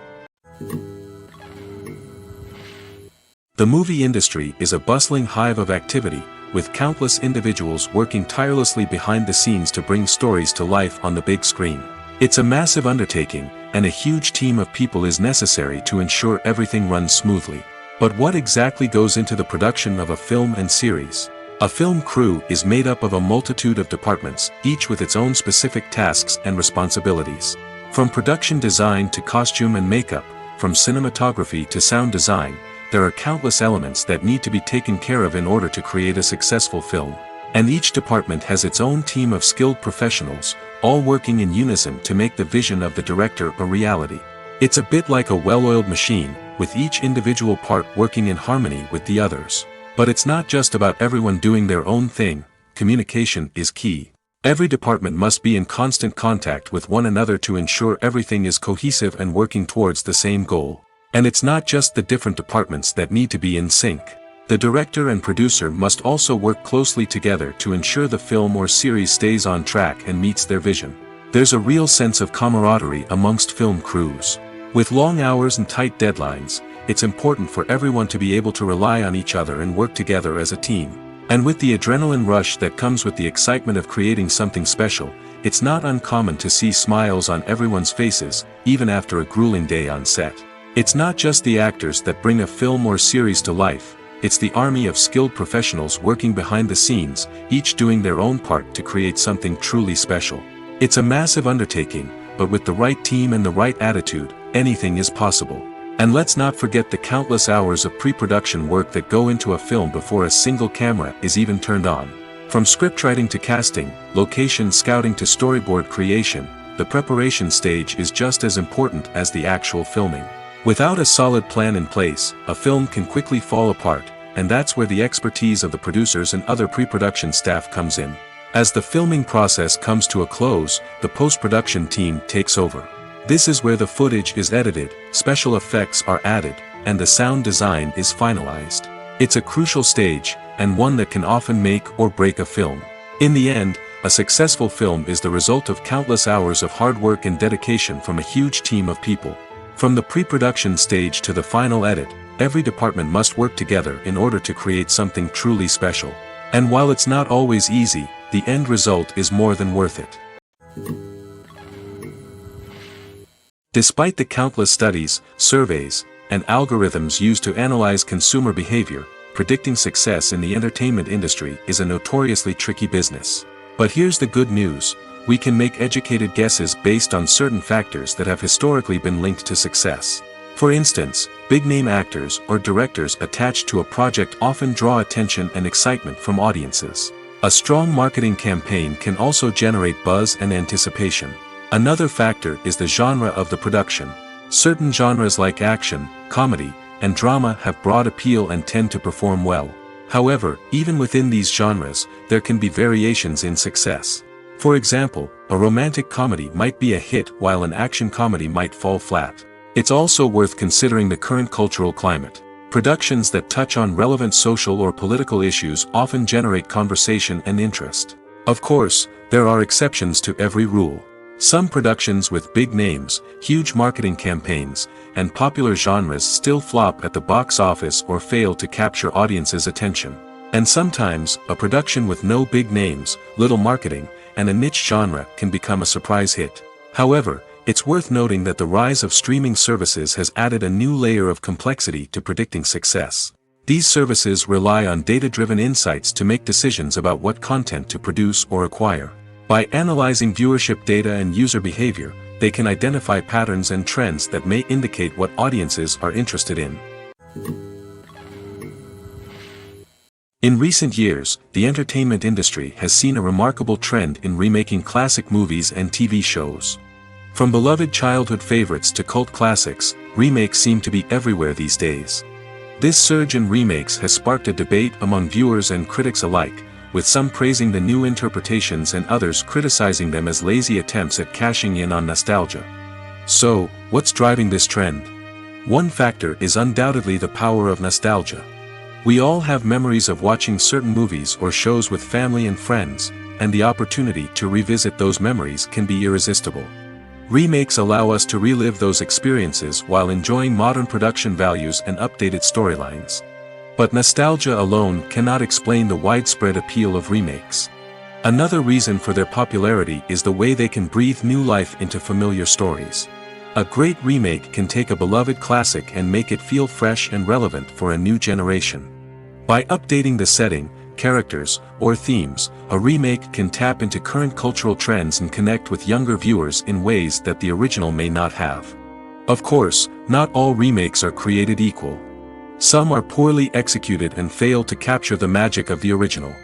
The movie industry is a bustling hive of activity, with countless individuals working tirelessly behind the scenes to bring stories to life on the big screen. It's a massive undertaking, and a huge team of people is necessary to ensure everything runs smoothly. But what exactly goes into the production of a film and series? A film crew is made up of a multitude of departments, each with its own specific tasks and responsibilities. From production design to costume and makeup, from cinematography to sound design, there are countless elements that need to be taken care of in order to create a successful film. And each department has its own team of skilled professionals, all working in unison to make the vision of the director a reality. It's a bit like a well-oiled machine, with each individual part working in harmony with the others. But it's not just about everyone doing their own thing. Communication is key. Every department must be in constant contact with one another to ensure everything is cohesive and working towards the same goal. And it's not just the different departments that need to be in sync. The director and producer must also work closely together to ensure the film or series stays on track and meets their vision. There's a real sense of camaraderie amongst film crews. With long hours and tight deadlines, it's important for everyone to be able to rely on each other and work together as a team. And with the adrenaline rush that comes with the excitement of creating something special, it's not uncommon to see smiles on everyone's faces, even after a grueling day on set. It's not just the actors that bring a film or series to life, it's the army of skilled professionals working behind the scenes, each doing their own part to create something truly special. It's a massive undertaking, but with the right team and the right attitude, anything is possible. And let's not forget the countless hours of pre-production work that go into a film before a single camera is even turned on. From scriptwriting to casting, location scouting to storyboard creation, the preparation stage is just as important as the actual filming. Without a solid plan in place, a film can quickly fall apart, and that's where the expertise of the producers and other pre-production staff comes in. As the filming process comes to a close, the post-production team takes over. This is where the footage is edited, special effects are added, and the sound design is finalized. It's a crucial stage, and one that can often make or break a film. In the end, a successful film is the result of countless hours of hard work and dedication from a huge team of people. From the pre-production stage to the final edit, every department must work together in order to create something truly special. And while it's not always easy, the end result is more than worth it. Despite the countless studies, surveys, and algorithms used to analyze consumer behavior, predicting success in the entertainment industry is a notoriously tricky business. But here's the good news: we can make educated guesses based on certain factors that have historically been linked to success. For instance, big-name actors or directors attached to a project often draw attention and excitement from audiences. A strong marketing campaign can also generate buzz and anticipation. Another factor is the genre of the production. Certain genres like action, comedy, and drama have broad appeal and tend to perform well. However, even within these genres, there can be variations in success. For example, a romantic comedy might be a hit while an action comedy might fall flat. It's also worth considering the current cultural climate. Productions that touch on relevant social or political issues often generate conversation and interest. Of course, there are exceptions to every rule. Some productions with big names, huge marketing campaigns, and popular genres still flop at the box office or fail to capture audiences' attention. And sometimes, a production with no big names, little marketing, and a niche genre can become a surprise hit. However, it's worth noting that the rise of streaming services has added a new layer of complexity to predicting success. These services rely on data-driven insights to make decisions about what content to produce or acquire. By analyzing viewership data and user behavior, they can identify patterns and trends that may indicate what audiences are interested in. In recent years, the entertainment industry has seen a remarkable trend in remaking classic movies and TV shows. From beloved childhood favorites to cult classics, remakes seem to be everywhere these days. This surge in remakes has sparked a debate among viewers and critics alike, with some praising the new interpretations and others criticizing them as lazy attempts at cashing in on nostalgia. So, what's driving this trend? One factor is undoubtedly the power of nostalgia. We all have memories of watching certain movies or shows with family and friends, and the opportunity to revisit those memories can be irresistible. Remakes allow us to relive those experiences while enjoying modern production values and updated storylines. But nostalgia alone cannot explain the widespread appeal of remakes. Another reason for their popularity is the way they can breathe new life into familiar stories. A great remake can take a beloved classic and make it feel fresh and relevant for a new generation. By updating the setting, characters, or themes, a remake can tap into current cultural trends and connect with younger viewers in ways that the original may not have. Of course, not all remakes are created equal. Some are poorly executed and fail to capture the magic of the original.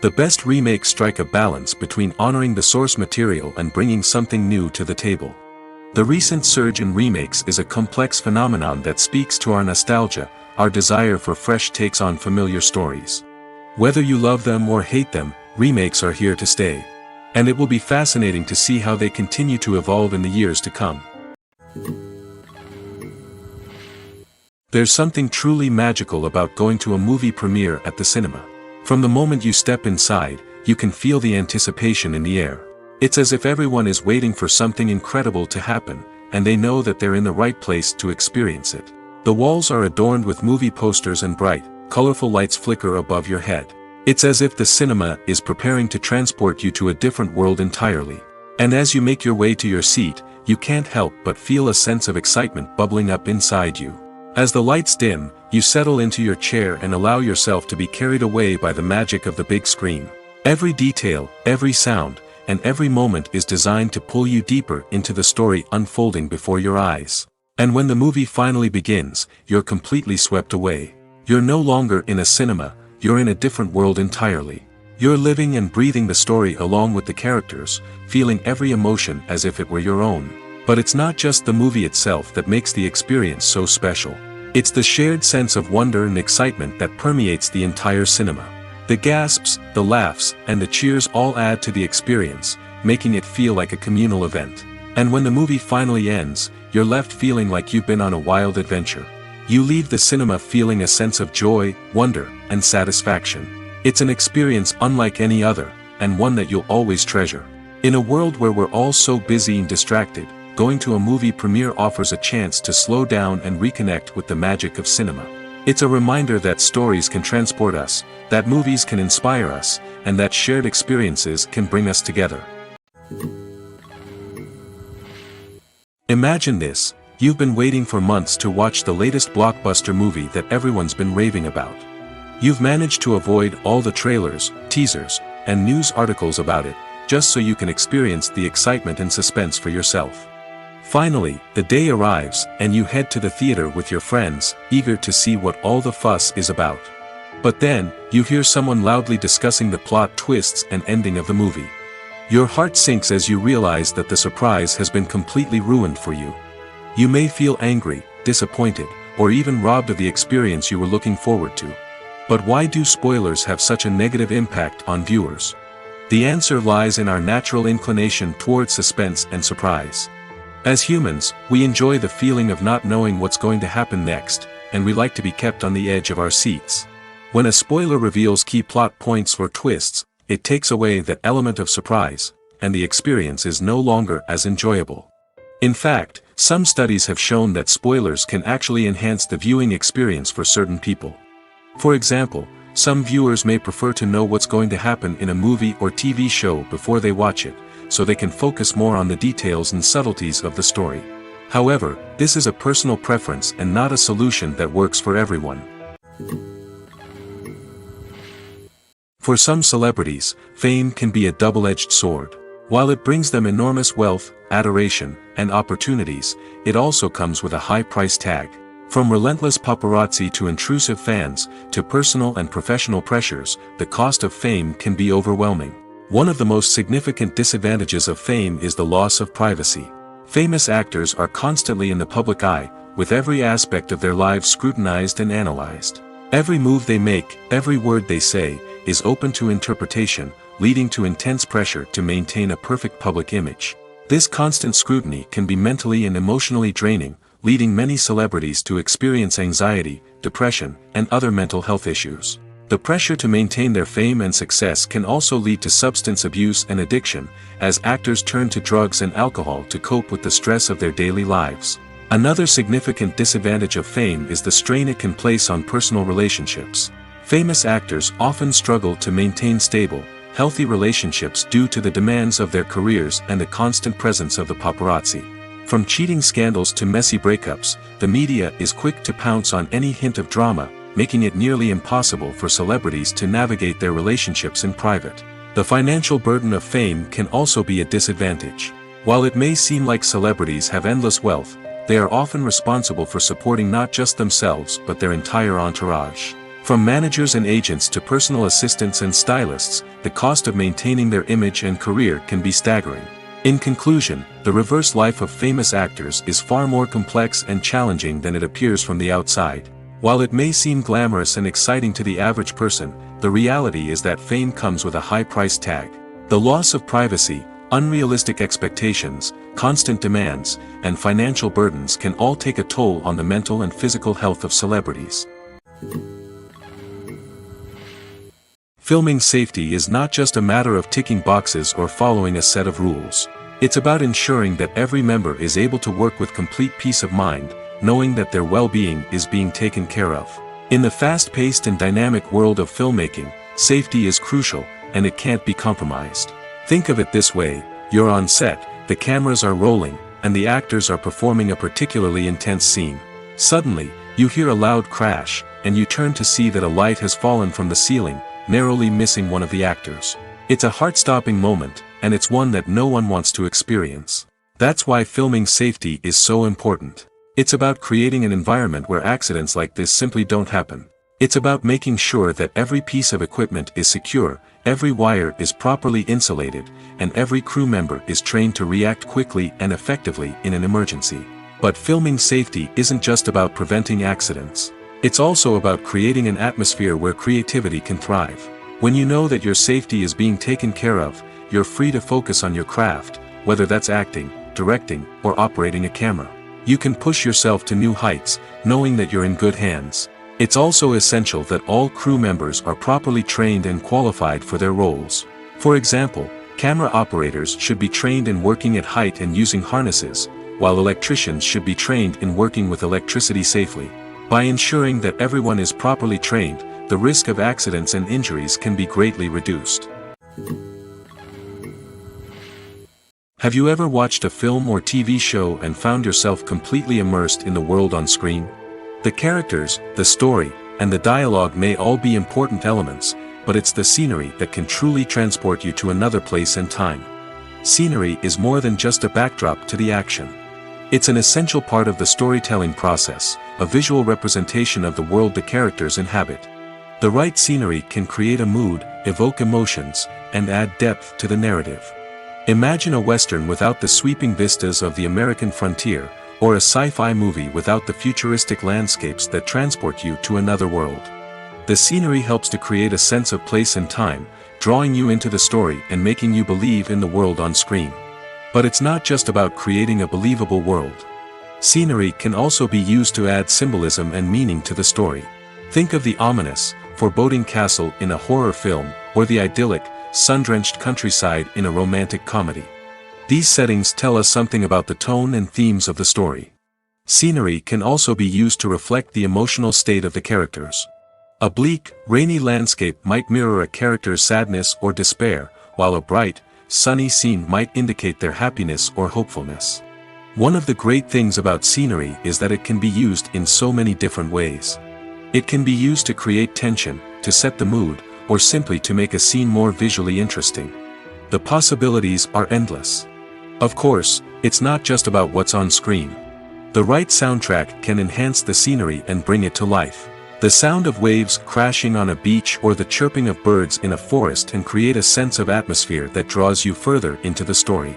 The best remakes strike a balance between honoring the source material and bringing something new to the table. The recent surge in remakes is a complex phenomenon that speaks to our nostalgia, our desire for fresh takes on familiar stories. Whether you love them or hate them, remakes are here to stay. And it will be fascinating to see how they continue to evolve in the years to come. There's something truly magical about going to a movie premiere at the cinema. From the moment you step inside, you can feel the anticipation in the air. It's as if everyone is waiting for something incredible to happen, and they know that they're in the right place to experience it. The walls are adorned with movie posters and bright, colorful lights flicker above your head. It's as if the cinema is preparing to transport you to a different world entirely. And as you make your way to your seat, you can't help but feel a sense of excitement bubbling up inside you. As the lights dim, you settle into your chair and allow yourself to be carried away by the magic of the big screen. Every detail, every sound, and every moment is designed to pull you deeper into the story unfolding before your eyes. And when the movie finally begins, you're completely swept away. You're no longer in a cinema, you're in a different world entirely. You're living and breathing the story along with the characters, feeling every emotion as if it were your own. But it's not just the movie itself that makes the experience so special. It's the shared sense of wonder and excitement that permeates the entire cinema. The gasps, the laughs, and the cheers all add to the experience, making it feel like a communal event. And when the movie finally ends, you're left feeling like you've been on a wild adventure. You leave the cinema feeling a sense of joy, wonder, and satisfaction. It's an experience unlike any other, and one that you'll always treasure. In a world where we're all so busy and distracted, going to a movie premiere offers a chance to slow down and reconnect with the magic of cinema. It's a reminder that stories can transport us, that movies can inspire us, and that shared experiences can bring us together. Imagine this: you've been waiting for months to watch the latest blockbuster movie that everyone's been raving about. You've managed to avoid all the trailers, teasers, and news articles about it, just so you can experience the excitement and suspense for yourself. Finally, the day arrives, and you head to the theater with your friends, eager to see what all the fuss is about. But then, you hear someone loudly discussing the plot twists and ending of the movie. Your heart sinks as you realize that the surprise has been completely ruined for you. You may feel angry, disappointed, or even robbed of the experience you were looking forward to. But why do spoilers have such a negative impact on viewers? The answer lies in our natural inclination towards suspense and surprise. As humans, we enjoy the feeling of not knowing what's going to happen next, and we like to be kept on the edge of our seats. When a spoiler reveals key plot points or twists, it takes away that element of surprise, and the experience is no longer as enjoyable. In fact, some studies have shown that spoilers can actually enhance the viewing experience for certain people. For example, some viewers may prefer to know what's going to happen in a movie or TV show before they watch it, so they can focus more on the details and subtleties of the story. However, this is a personal preference and not a solution that works for everyone. For some celebrities, fame can be a double-edged sword. While it brings them enormous wealth, adoration, and opportunities, it also comes with a high price tag. From relentless paparazzi to intrusive fans, to personal and professional pressures, the cost of fame can be overwhelming. One of the most significant disadvantages of fame is the loss of privacy. Famous actors are constantly in the public eye, with every aspect of their lives scrutinized and analyzed. Every move they make, every word they say, is open to interpretation, leading to intense pressure to maintain a perfect public image. This constant scrutiny can be mentally and emotionally draining, leading many celebrities to experience anxiety, depression, and other mental health issues. The pressure to maintain their fame and success can also lead to substance abuse and addiction, as actors turn to drugs and alcohol to cope with the stress of their daily lives. Another significant disadvantage of fame is the strain it can place on personal relationships. Famous actors often struggle to maintain stable, healthy relationships due to the demands of their careers and the constant presence of the paparazzi. From cheating scandals to messy breakups, the media is quick to pounce on any hint of drama, making it nearly impossible for celebrities to navigate their relationships in private. The financial burden of fame can also be a disadvantage. While it may seem like celebrities have endless wealth, they are often responsible for supporting not just themselves but their entire entourage. From managers and agents to personal assistants and stylists, the cost of maintaining their image and career can be staggering. In conclusion, the reverse life of famous actors is far more complex and challenging than it appears from the outside. While it may seem glamorous and exciting to the average person, the reality is that fame comes with a high price tag. The loss of privacy, unrealistic expectations, constant demands, and financial burdens can all take a toll on the mental and physical health of celebrities. Filming safety is not just a matter of ticking boxes or following a set of rules. It's about ensuring that every member is able to work with complete peace of mind, knowing that their well-being is being taken care of. In the fast-paced and dynamic world of filmmaking, safety is crucial, and it can't be compromised. Think of it this way: you're on set, the cameras are rolling, and the actors are performing a particularly intense scene. Suddenly, you hear a loud crash, and you turn to see that a light has fallen from the ceiling, narrowly missing one of the actors. It's a heart-stopping moment, and it's one that no one wants to experience. That's why filming safety is so important. It's about creating an environment where accidents like this simply don't happen. It's about making sure that every piece of equipment is secure, every wire is properly insulated, and every crew member is trained to react quickly and effectively in an emergency. But filming safety isn't just about preventing accidents. It's also about creating an atmosphere where creativity can thrive. When you know that your safety is being taken care of, you're free to focus on your craft, whether that's acting, directing, or operating a camera. You can push yourself to new heights, knowing that you're in good hands. It's also essential that all crew members are properly trained and qualified for their roles. For example, camera operators should be trained in working at height and using harnesses, while electricians should be trained in working with electricity safely. By ensuring that everyone is properly trained, the risk of accidents and injuries can be greatly reduced. Have you ever watched a film or TV show and found yourself completely immersed in the world on screen? The characters, the story, and the dialogue may all be important elements, but it's the scenery that can truly transport you to another place and time. Scenery is more than just a backdrop to the action. It's an essential part of the storytelling process, a visual representation of the world the characters inhabit. The right scenery can create a mood, evoke emotions, and add depth to the narrative. Imagine a Western without the sweeping vistas of the American frontier, or a sci-fi movie without the futuristic landscapes that transport you to another world. The scenery helps to create a sense of place and time, drawing you into the story and making you believe in the world on screen. But it's not just about creating a believable world. Scenery can also be used to add symbolism and meaning to the story. Think of the ominous, foreboding castle in a horror film, or the idyllic, sun-drenched countryside in a romantic comedy. These settings tell us something about the tone and themes of the story. Scenery can also be used to reflect the emotional state of the characters. A bleak, rainy landscape might mirror a character's sadness or despair, while a bright, sunny scene might indicate their happiness or hopefulness. One of the great things about scenery is that it can be used in so many different ways. It can be used to create tension, to set the mood, or simply to make a scene more visually interesting. The possibilities are endless. Of course, it's not just about what's on screen. The right soundtrack can enhance the scenery and bring it to life. The sound of waves crashing on a beach or the chirping of birds in a forest can create a sense of atmosphere that draws you further into the story.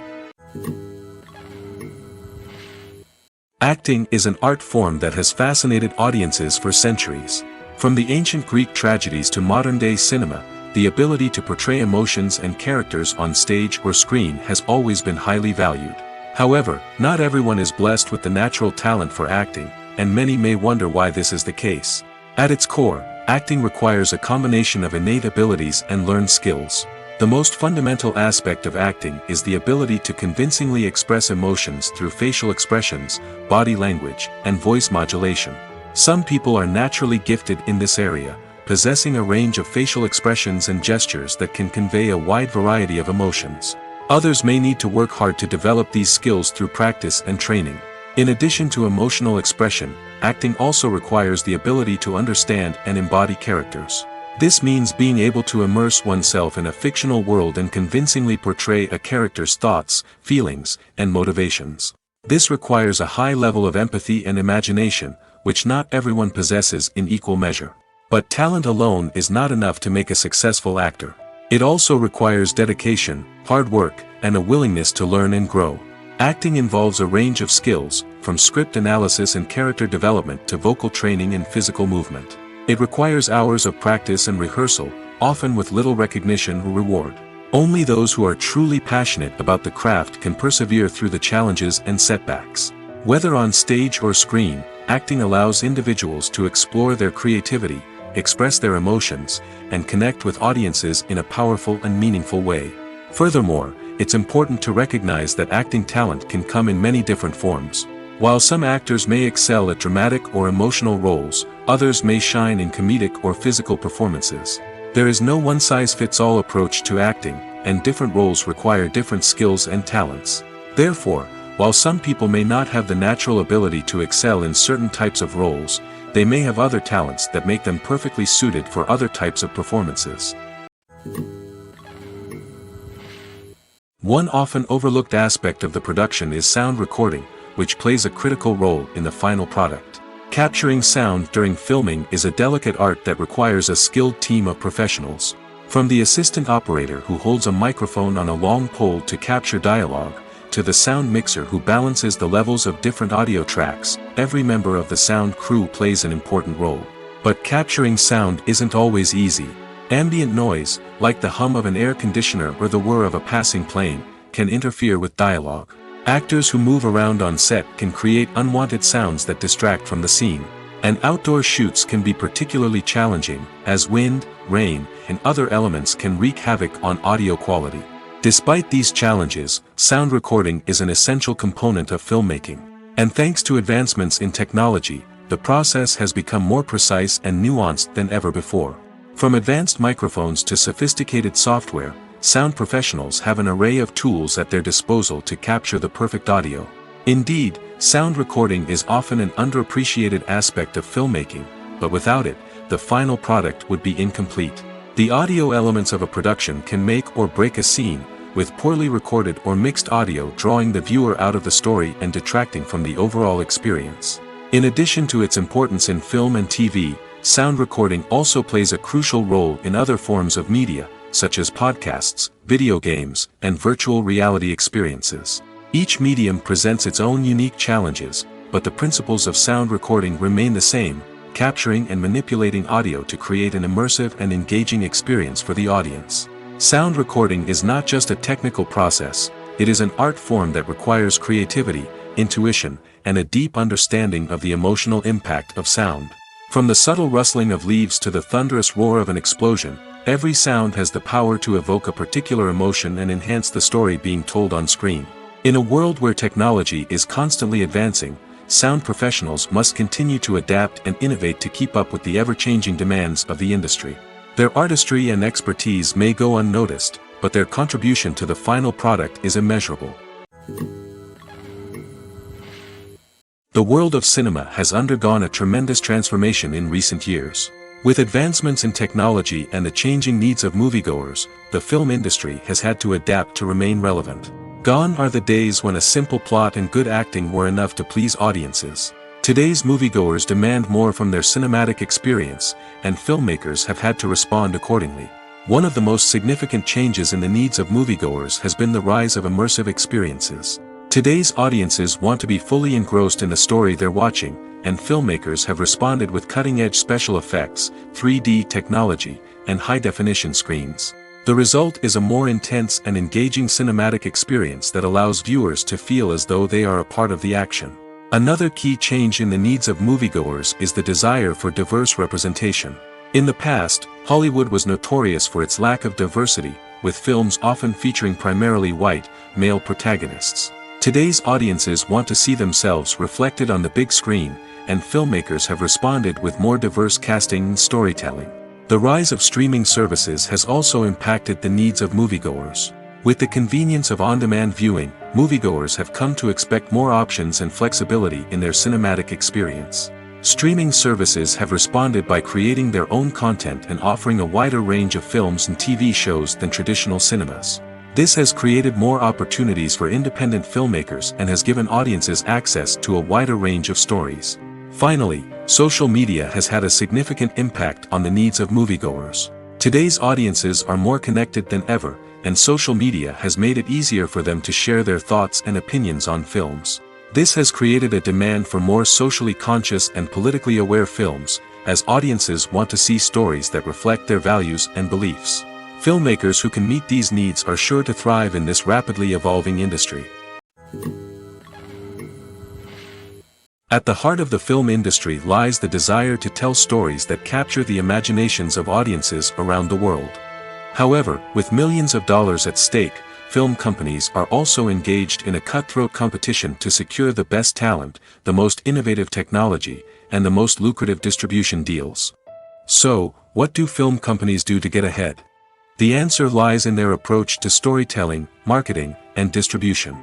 Acting is an art form that has fascinated audiences for centuries. From the ancient Greek tragedies to modern-day cinema, the ability to portray emotions and characters on stage or screen has always been highly valued. However, not everyone is blessed with the natural talent for acting, and many may wonder why this is the case. At its core, acting requires a combination of innate abilities and learned skills. The most fundamental aspect of acting is the ability to convincingly express emotions through facial expressions, body language, and voice modulation. Some people are naturally gifted in this area, possessing a range of facial expressions and gestures that can convey a wide variety of emotions. Others may need to work hard to develop these skills through practice and training. In addition to emotional expression, acting also requires the ability to understand and embody characters. This means being able to immerse oneself in a fictional world and convincingly portray a character's thoughts, feelings, and motivations. This requires a high level of empathy and imagination, which not everyone possesses in equal measure. But talent alone is not enough to make a successful actor. It also requires dedication, hard work, and a willingness to learn and grow. Acting involves a range of skills, from script analysis and character development to vocal training and physical movement. It requires hours of practice and rehearsal, often with little recognition or reward. Only those who are truly passionate about the craft can persevere through the challenges and setbacks. Whether on stage or screen, acting allows individuals to explore their creativity, express their emotions, and connect with audiences in a powerful and meaningful way. Furthermore, it's important to recognize that acting talent can come in many different forms. While some actors may excel at dramatic or emotional roles, others may shine in comedic or physical performances. There is no one-size-fits-all approach to acting, and different roles require different skills and talents. Therefore, while some people may not have the natural ability to excel in certain types of roles, they may have other talents that make them perfectly suited for other types of performances. One often overlooked aspect of the production is sound recording, which plays a critical role in the final product. Capturing sound during filming is a delicate art that requires a skilled team of professionals. From the assistant operator who holds a microphone on a long pole to capture dialogue, to the sound mixer who balances the levels of different audio tracks, every member of the sound crew plays an important role. But capturing sound isn't always easy. Ambient noise, like the hum of an air conditioner or the whir of a passing plane, can interfere with dialogue. Actors who move around on set can create unwanted sounds that distract from the scene. And outdoor shoots can be particularly challenging, as wind, rain, and other elements can wreak havoc on audio quality. Despite these challenges, sound recording is an essential component of filmmaking. And thanks to advancements in technology, the process has become more precise and nuanced than ever before. From advanced microphones to sophisticated software, sound professionals have an array of tools at their disposal to capture the perfect audio. Indeed, sound recording is often an underappreciated aspect of filmmaking, but without it, the final product would be incomplete. The audio elements of a production can make or break a scene, with poorly recorded or mixed audio drawing the viewer out of the story and detracting from the overall experience. In addition to its importance in film and TV, sound recording also plays a crucial role in other forms of media, such as podcasts, video games, and virtual reality experiences. Each medium presents its own unique challenges, but the principles of sound recording remain the same, capturing and manipulating audio to create an immersive and engaging experience for the audience. Sound recording is not just a technical process, it is an art form that requires creativity, intuition, and a deep understanding of the emotional impact of sound. From the subtle rustling of leaves to the thunderous roar of an explosion, every sound has the power to evoke a particular emotion and enhance the story being told on screen. In a world where technology is constantly advancing, sound professionals must continue to adapt and innovate to keep up with the ever-changing demands of the industry. Their artistry and expertise may go unnoticed, but their contribution to the final product is immeasurable. The world of cinema has undergone a tremendous transformation in recent years. With advancements in technology and the changing needs of moviegoers, the film industry has had to adapt to remain relevant. Gone are the days when a simple plot and good acting were enough to please audiences. Today's moviegoers demand more from their cinematic experience, and filmmakers have had to respond accordingly. One of the most significant changes in the needs of moviegoers has been the rise of immersive experiences. Today's audiences want to be fully engrossed in the story they're watching, and filmmakers have responded with cutting-edge special effects, 3D technology, and high-definition screens. The result is a more intense and engaging cinematic experience that allows viewers to feel as though they are a part of the action. Another key change in the needs of moviegoers is the desire for diverse representation. In the past, Hollywood was notorious for its lack of diversity, with films often featuring primarily white, male protagonists. Today's audiences want to see themselves reflected on the big screen, and filmmakers have responded with more diverse casting and storytelling. The rise of streaming services has also impacted the needs of moviegoers. With the convenience of on-demand viewing, moviegoers have come to expect more options and flexibility in their cinematic experience. Streaming services have responded by creating their own content and offering a wider range of films and TV shows than traditional cinemas. This has created more opportunities for independent filmmakers and has given audiences access to a wider range of stories. Finally, social media has had a significant impact on the needs of moviegoers. Today's audiences are more connected than ever, and social media has made it easier for them to share their thoughts and opinions on films. This has created a demand for more socially conscious and politically aware films, as audiences want to see stories that reflect their values and beliefs. Filmmakers who can meet these needs are sure to thrive in this rapidly evolving industry. At the heart of the film industry lies the desire to tell stories that capture the imaginations of audiences around the world. However, with millions of dollars at stake, film companies are also engaged in a cutthroat competition to secure the best talent, the most innovative technology, and the most lucrative distribution deals. So, what do film companies do to get ahead? The answer lies in their approach to storytelling, marketing, and distribution.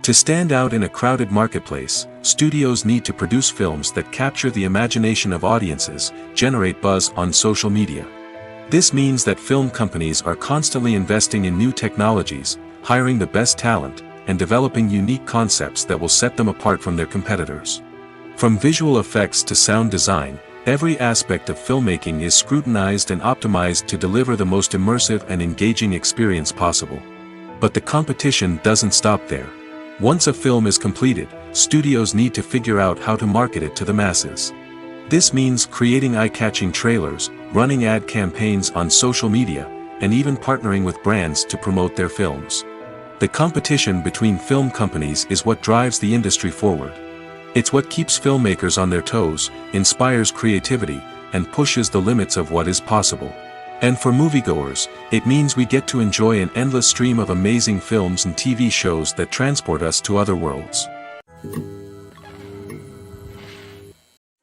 To stand out in a crowded marketplace, studios need to produce films that capture the imagination of audiences, generate buzz on social media. This means that film companies are constantly investing in new technologies, hiring the best talent, and developing unique concepts that will set them apart from their competitors. From visual effects to sound design, every aspect of filmmaking is scrutinized and optimized to deliver the most immersive and engaging experience possible. But the competition doesn't stop there. Once a film is completed, studios need to figure out how to market it to the masses. This means creating eye-catching trailers, running ad campaigns on social media, and even partnering with brands to promote their films. The competition between film companies is what drives the industry forward. It's what keeps filmmakers on their toes, inspires creativity, and pushes the limits of what is possible. And for moviegoers, it means we get to enjoy an endless stream of amazing films and TV shows that transport us to other worlds.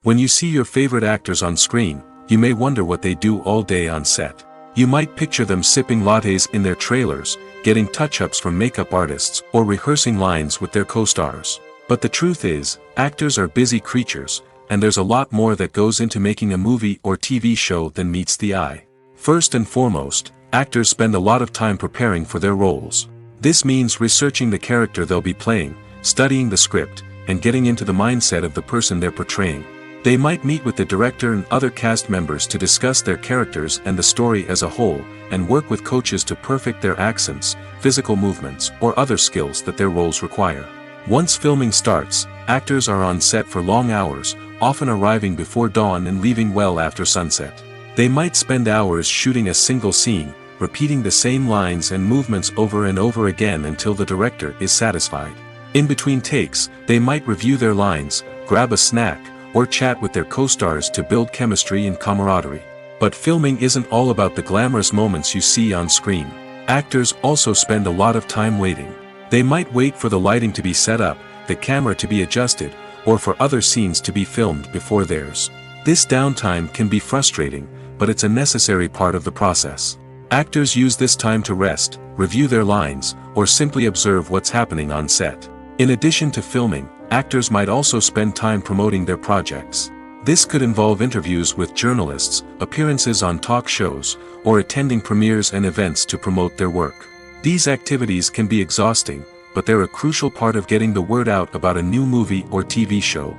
When you see your favorite actors on screen, you may wonder what they do all day on set. You might picture them sipping lattes in their trailers, getting touch-ups from makeup artists, or rehearsing lines with their co-stars. But the truth is, actors are busy creatures, and there's a lot more that goes into making a movie or TV show than meets the eye. First and foremost, actors spend a lot of time preparing for their roles. This means researching the character they'll be playing, studying the script, and getting into the mindset of the person they're portraying. They might meet with the director and other cast members to discuss their characters and the story as a whole, and work with coaches to perfect their accents, physical movements, or other skills that their roles require. Once filming starts, actors are on set for long hours, often arriving before dawn and leaving well after sunset. They might spend hours shooting a single scene, repeating the same lines and movements over and over again until the director is satisfied. In between takes, they might review their lines, grab a snack, or chat with their co-stars to build chemistry and camaraderie. But filming isn't all about the glamorous moments you see on screen. Actors also spend a lot of time waiting. They might wait for the lighting to be set up, the camera to be adjusted, or for other scenes to be filmed before theirs. This downtime can be frustrating, but it's a necessary part of the process. Actors use this time to rest, review their lines, or simply observe what's happening on set. In addition to filming, actors might also spend time promoting their projects. This could involve interviews with journalists, appearances on talk shows, or attending premieres and events to promote their work. These activities can be exhausting, but they're a crucial part of getting the word out about a new movie or TV show.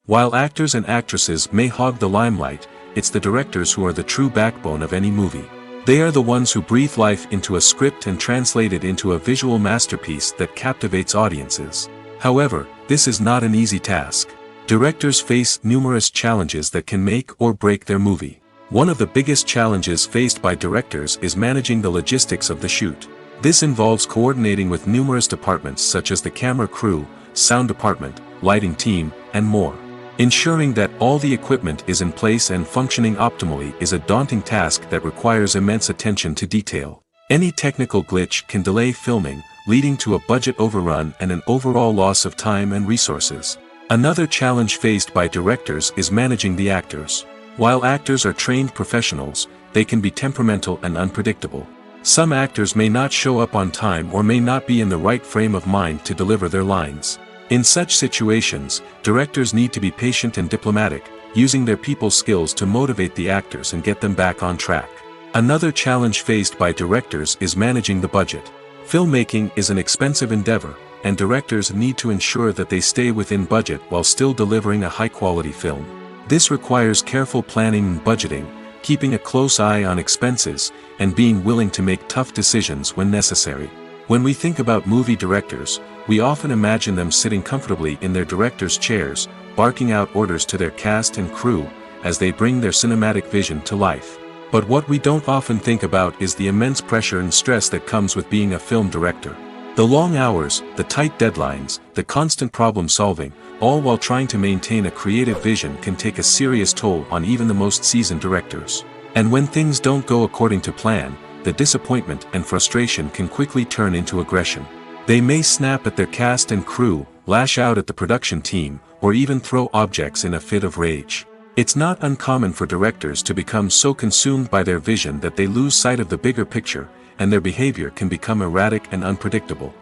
While actors and actresses may hog the limelight, it's the directors who are the true backbone of any movie. They are the ones who breathe life into a script and translate it into a visual masterpiece that captivates audiences. However, this is not an easy task. Directors face numerous challenges that can make or break their movie. One of the biggest challenges faced by directors is managing the logistics of the shoot. This involves coordinating with numerous departments such as the camera crew, sound department, lighting team, and more. Ensuring that all the equipment is in place and functioning optimally is a daunting task that requires immense attention to detail. Any technical glitch can delay filming, leading to a budget overrun and an overall loss of time and resources. Another challenge faced by directors is managing the actors. While actors are trained professionals, they can be temperamental and unpredictable. Some actors may not show up on time or may not be in the right frame of mind to deliver their lines. In such situations, directors need to be patient and diplomatic, using their people skills to motivate the actors and get them back on track. Another challenge faced by directors is managing the budget. Filmmaking is an expensive endeavor, and directors need to ensure that they stay within budget while still delivering a high-quality film. This requires careful planning and budgeting, keeping a close eye on expenses, and being willing to make tough decisions when necessary. When we think about movie directors, we often imagine them sitting comfortably in their director's chairs, barking out orders to their cast and crew, as they bring their cinematic vision to life. But what we don't often think about is the immense pressure and stress that comes with being a film director. The long hours, the tight deadlines, the constant problem solving, all while trying to maintain a creative vision can take a serious toll on even the most seasoned directors. And when things don't go according to plan, the disappointment and frustration can quickly turn into aggression. They may snap at their cast and crew, lash out at the production team, or even throw objects in a fit of rage. It's not uncommon for directors to become so consumed by their vision that they lose sight of the bigger picture, and their behavior can become erratic and unpredictable.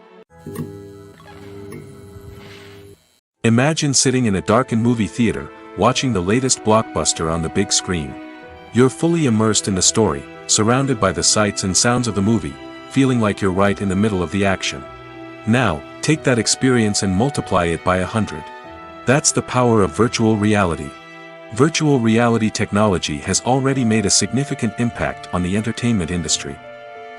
Imagine sitting in a darkened movie theater, watching the latest blockbuster on the big screen. You're fully immersed in the story, surrounded by the sights and sounds of the movie, feeling like you're right in the middle of the action. Now, take that experience and multiply it by 100. That's the power of virtual reality. Virtual reality technology has already made a significant impact on the entertainment industry.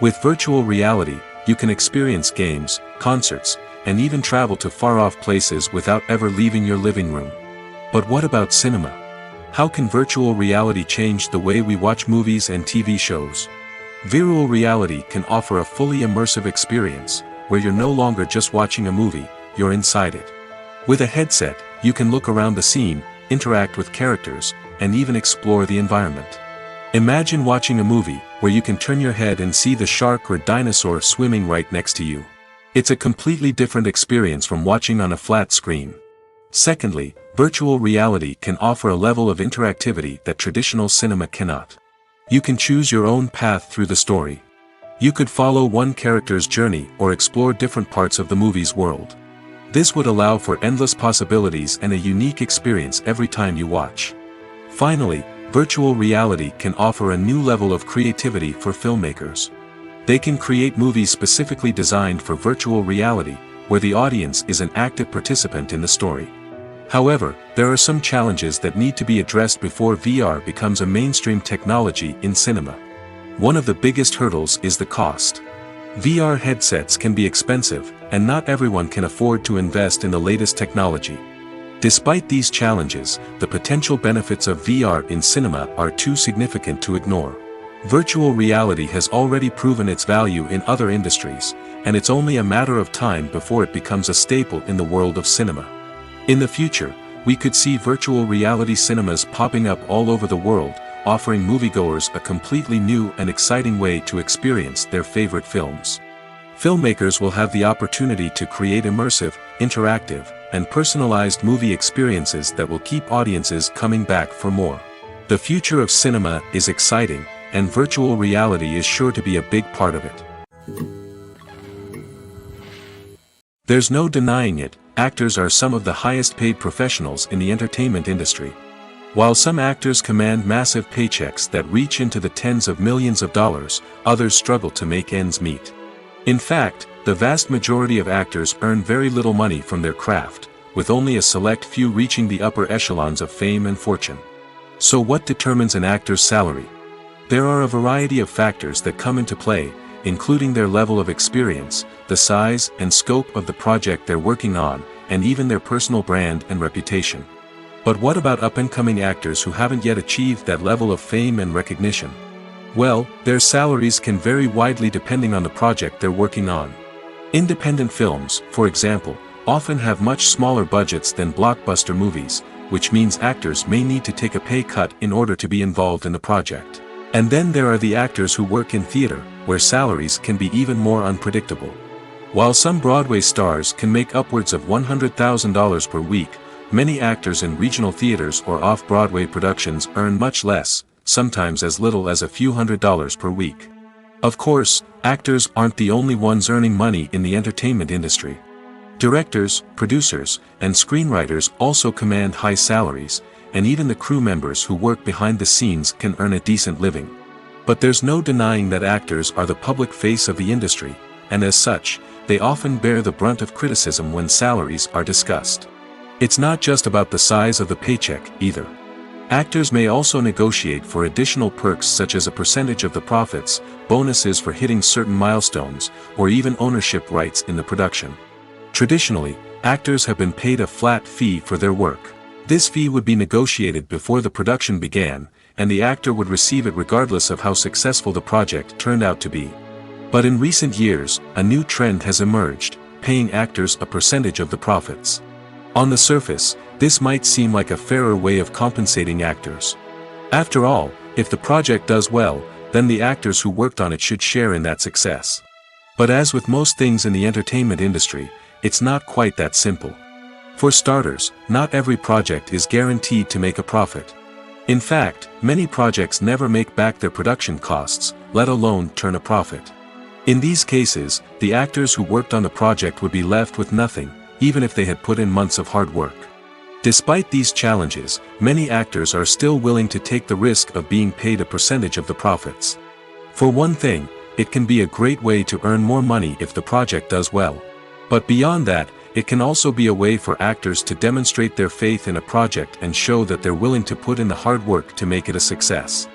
With virtual reality, you can experience games, concerts, and even travel to far-off places without ever leaving your living room. But what about cinema? How can virtual reality change the way we watch movies and TV shows? Virtual reality can offer a fully immersive experience, where you're no longer just watching a movie, you're inside it. With a headset, you can look around the scene, interact with characters, and even explore the environment. Imagine watching a movie, where you can turn your head and see the shark or dinosaur swimming right next to you. It's a completely different experience from watching on a flat screen. Secondly, virtual reality can offer a level of interactivity that traditional cinema cannot. You can choose your own path through the story. You could follow one character's journey or explore different parts of the movie's world. This would allow for endless possibilities and a unique experience every time you watch. Finally, virtual reality can offer a new level of creativity for filmmakers. They can create movies specifically designed for virtual reality, where the audience is an active participant in the story. However, there are some challenges that need to be addressed before VR becomes a mainstream technology in cinema. One of the biggest hurdles is the cost. VR headsets can be expensive, and not everyone can afford to invest in the latest technology. Despite these challenges, the potential benefits of VR in cinema are too significant to ignore. Virtual reality has already proven its value in other industries, and it's only a matter of time before it becomes a staple in the world of cinema. In the future, we could see virtual reality cinemas popping up all over the world, offering moviegoers a completely new and exciting way to experience their favorite films. Filmmakers will have the opportunity to create immersive, interactive, and personalized movie experiences that will keep audiences coming back for more. The future of cinema is exciting, and virtual reality is sure to be a big part of it. There's no denying it, actors are some of the highest paid professionals in the entertainment industry. While some actors command massive paychecks that reach into the tens of millions of dollars, others struggle to make ends meet. In fact, the vast majority of actors earn very little money from their craft, with only a select few reaching the upper echelons of fame and fortune. So what determines an actor's salary? There are a variety of factors that come into play, including their level of experience, the size and scope of the project they're working on, and even their personal brand and reputation. But what about up-and-coming actors who haven't yet achieved that level of fame and recognition? Well, their salaries can vary widely depending on the project they're working on. Independent films, for example, often have much smaller budgets than blockbuster movies, which means actors may need to take a pay cut in order to be involved in the project. And then there are the actors who work in theater, where salaries can be even more unpredictable. While some Broadway stars can make upwards of $100,000 per week, many actors in regional theaters or off-Broadway productions earn much less, sometimes as little as a few $100s per week. Of course, actors aren't the only ones earning money in the entertainment industry. Directors, producers, and screenwriters also command high salaries, and even the crew members who work behind the scenes can earn a decent living. But there's no denying that actors are the public face of the industry, and as such, they often bear the brunt of criticism when salaries are discussed. It's not just about the size of the paycheck, either. Actors may also negotiate for additional perks such as a percentage of the profits, bonuses for hitting certain milestones, or even ownership rights in the production. Traditionally, actors have been paid a flat fee for their work. This fee would be negotiated before the production began, and the actor would receive it regardless of how successful the project turned out to be. But in recent years, a new trend has emerged, paying actors a percentage of the profits. On the surface, this might seem like a fairer way of compensating actors. After all, if the project does well, then the actors who worked on it should share in that success. But as with most things in the entertainment industry, it's not quite that simple. For starters, not every project is guaranteed to make a profit. In fact, many projects never make back their production costs, let alone turn a profit. In these cases, the actors who worked on the project would be left with nothing, even if they had put in months of hard work. Despite these challenges, many actors are still willing to take the risk of being paid a percentage of the profits. For one thing, it can be a great way to earn more money if the project does well. But beyond that, it can also be a way for actors to demonstrate their faith in a project and show that they're willing to put in the hard work to make it a success.